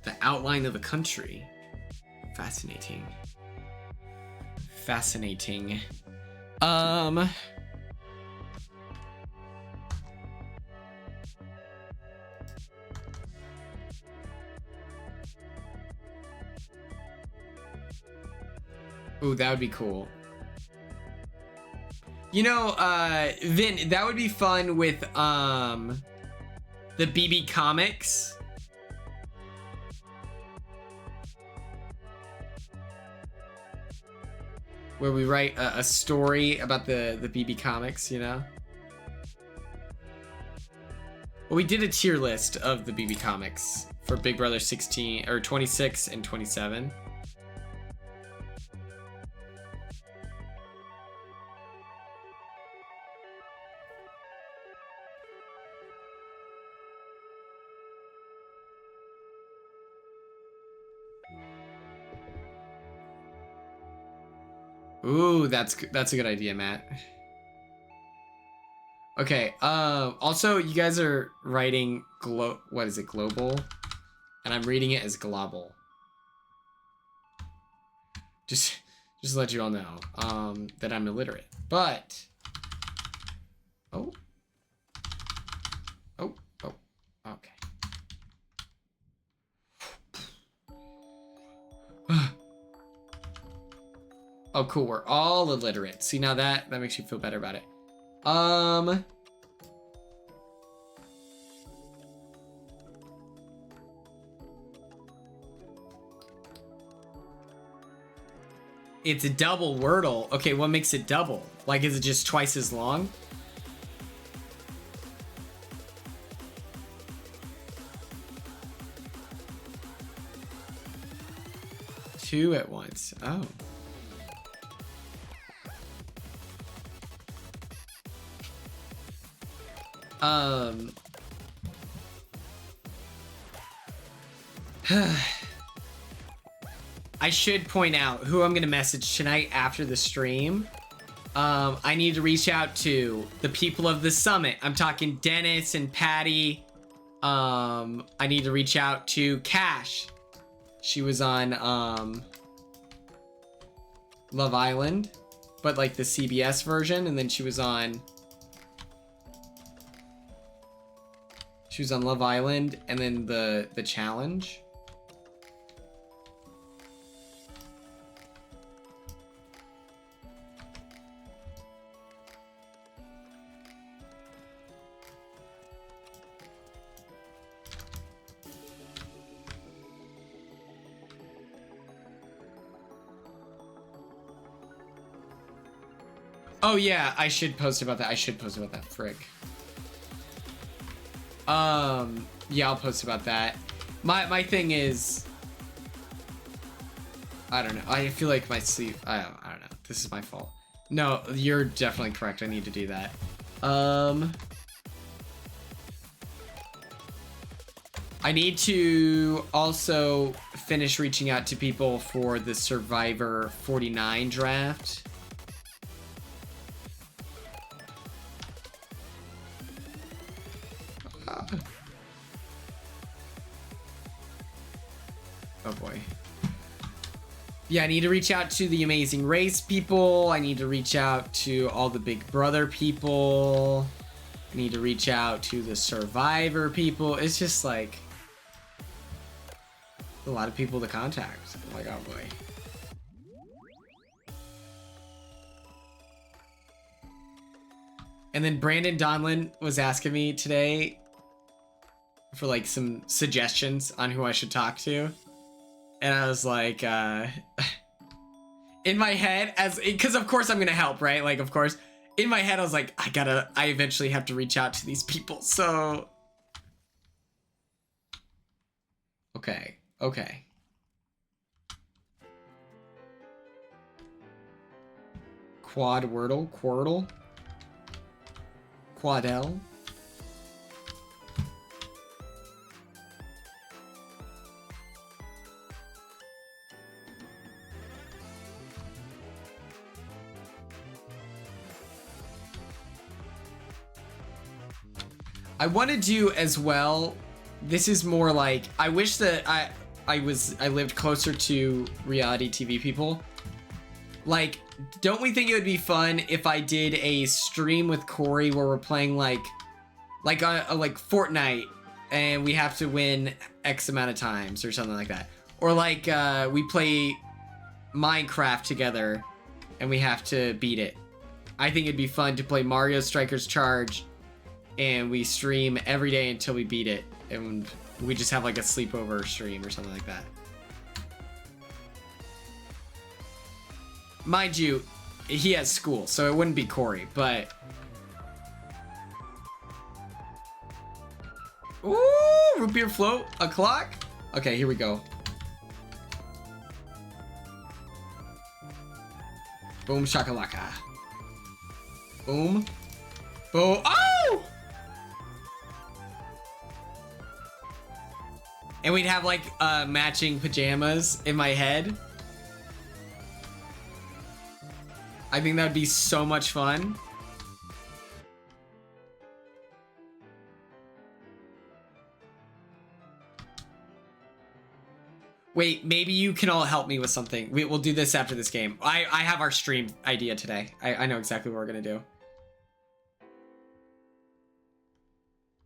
The outline of the country. Fascinating. Fascinating. Ooh, that would be cool. You know, Vin, that would be fun with, the BB Comics. Where we write a story about the BB Comics, you know? Well, we did a tier list of the BB Comics for Big Brother 16, or 26 and 27. Ooh, that's a good idea, Matt. Okay, also you guys are writing what is it, global? And I'm reading it as global. Just to let you all know, that I'm illiterate. But oh, okay. Oh, cool. We're all illiterate. See, now that makes you feel better about it. It's a double Wordle. Okay, what makes it double? Like, is it just twice as long? Two at once. Oh. I should point out who I'm gonna message tonight after the stream. I need to reach out to the people of the summit. I'm talking Dennis and Patty. I need to reach out to Cash. She was on Love Island, but like the CBS version, and then she was on Love Island and then the challenge. Oh yeah, I should post about that. Frick. Yeah, I'll post about that. My thing is, I don't know. I feel like my sleep, I don't know. This is my fault. No, you're definitely correct. I need to do that. I need to also finish reaching out to people for the Survivor 49 draft. Oh boy. Yeah, I need to reach out to the Amazing Race people. I need to reach out to all the Big Brother people. I need to reach out to the Survivor people. It's just like a lot of people to contact. I'm like, oh boy. And then Brandon Donlin was asking me today for like some suggestions on who I should talk to. And I was like, in my head, because of course I'm gonna help, right? Like, of course, in my head I was like, I eventually have to reach out to these people. So Okay. Okay. Quadwordle? Quirtle? Quadell? I want to do as well. This is more like, I wish that I lived closer to reality TV people. Like, don't we think it would be fun if I did a stream with Corey where we're playing like Fortnite and we have to win X amount of times or something like that, or like we play Minecraft together and we have to beat it. I think it'd be fun to play Mario Strikers Charge and we stream every day until we beat it, and we just have like a sleepover stream or something like that. Mind you, he has school, so it wouldn't be Corey, but... Ooh, root beer float, a clock? Okay, here we go. Boom shakalaka. Boom. Boom. Oh! And we'd have like matching pajamas in my head. I think that would be so much fun. Wait, maybe you can all help me with something. We'll do this after this game. I have our stream idea today. I know exactly what we're gonna do.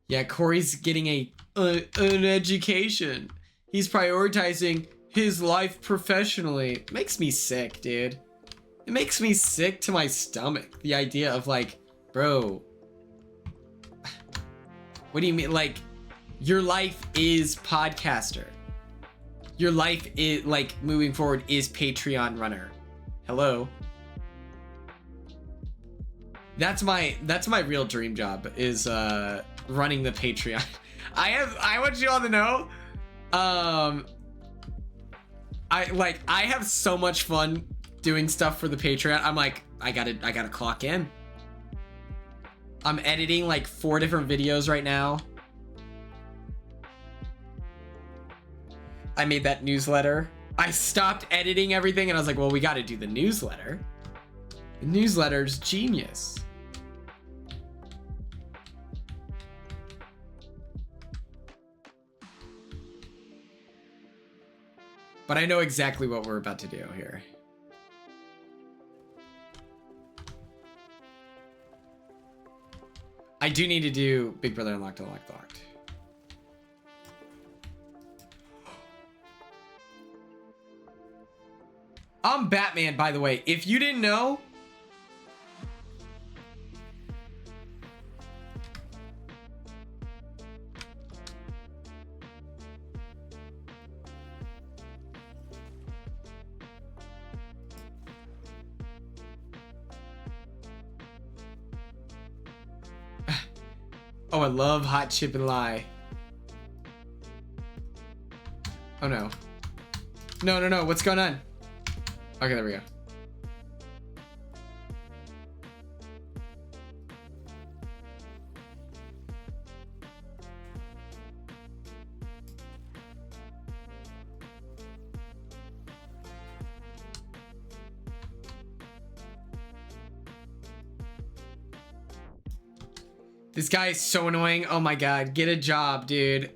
Yeah, Corey's getting an education. He's prioritizing his life professionally. Makes me sick, dude. It makes me sick to my stomach. The idea of like, bro, what do you mean? Like, your life is podcaster. Your life is like moving forward is Patreon runner. Hello. That's my real dream job is running the Patreon. I want you all to know, I have so much fun doing stuff for the Patreon. I'm like, I gotta clock in. I'm editing like 4 different videos right now. I made that newsletter. I stopped editing everything and I was like, well, we gotta do the newsletter. The newsletter's genius. But I know exactly what we're about to do here. I do need to do Big Brother Unlocked, Unlocked, Locked. I'm Batman, by the way. If you didn't know... Oh, I love Hot Chip and Lie. Oh no. No, what's going on? Okay, there we go. This guy is so annoying. Oh my god, get a job, dude.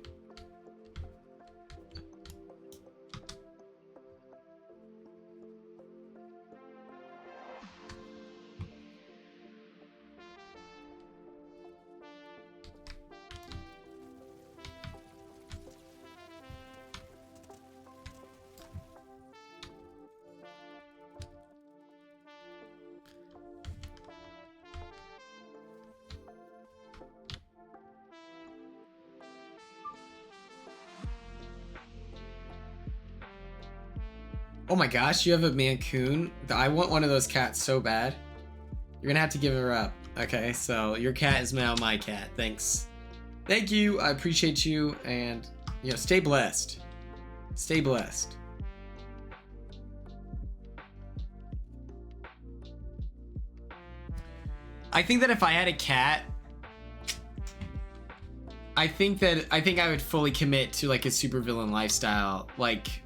Oh my gosh, you have a Mancoon? I want one of those cats so bad. You're gonna have to give her up. Okay, so your cat is now my cat. Thanks. Thank you. I appreciate you, and you know, stay blessed. Stay blessed. I think that if I had a cat, I think I would fully commit to like a supervillain lifestyle. Like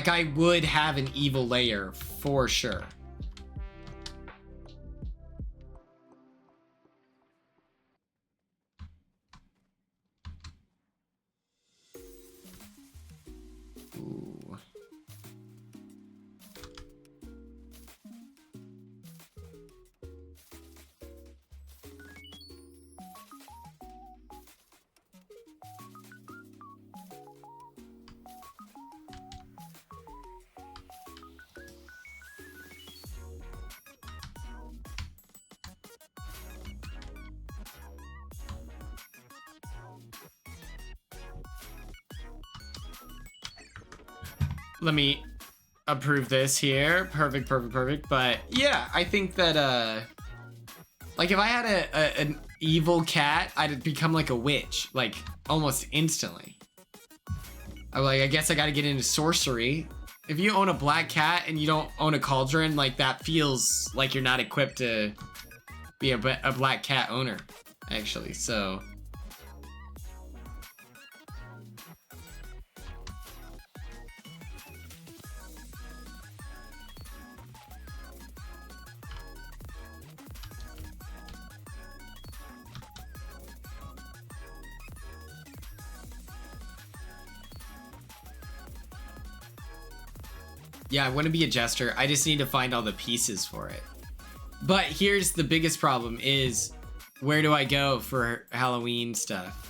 I would have an evil layer for sure. Ooh. Let me approve this here. Perfect, perfect, perfect. But yeah, I think that like if I had an evil cat, I'd become like a witch, like almost instantly. I guess I gotta get into sorcery. If you own a black cat and you don't own a cauldron, like that feels like you're not equipped to be a black cat owner, actually, so. Yeah, I want to be a jester. I just need to find all the pieces for it. But here's the biggest problem is, where do I go for Halloween stuff?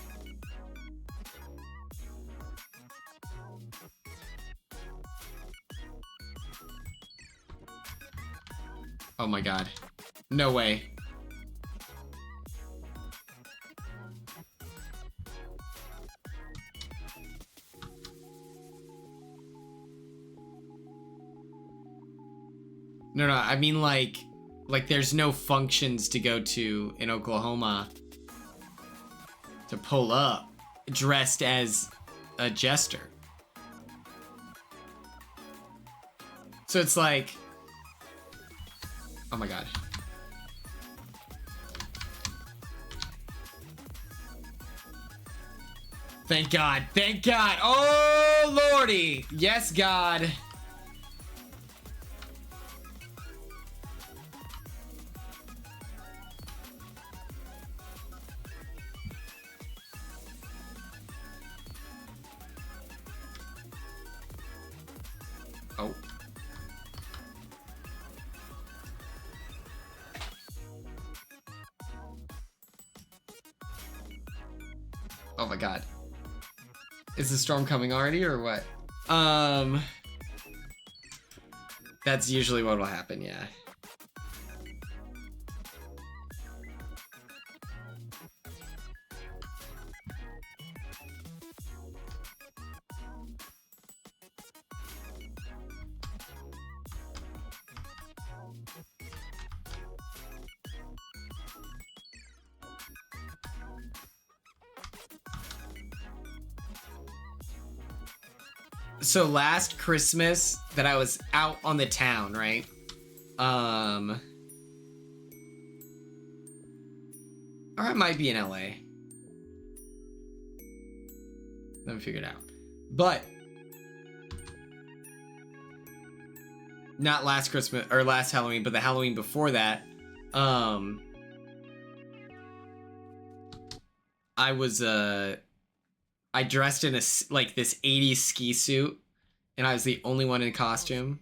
Oh my god. No way. No, I mean like there's no functions to go to in Oklahoma to pull up dressed as a jester. So it's like, oh my god. Thank God, thank God. Oh lordy, yes God. Oh. Oh my god. Is the storm coming already or what? That's usually what will happen, yeah. So last Christmas that I was out on the town, right? Or I might be in LA. Let me figure it out. But not last Christmas or last Halloween, but the Halloween before that, I was I dressed in like this 80s ski suit, and I was the only one in costume.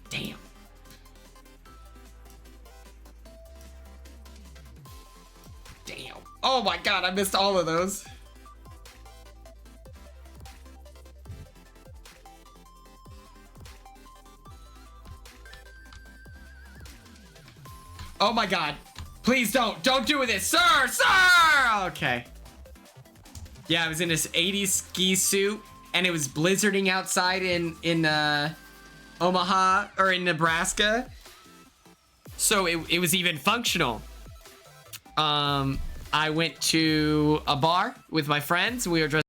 Damn. Damn. Oh my god, I missed all of those. Oh my God. Please don't do this, sir. Okay. Yeah, I was in this 80s ski suit and it was blizzarding outside in Omaha or in Nebraska. So it was even functional. I went to a bar with my friends. We were dressed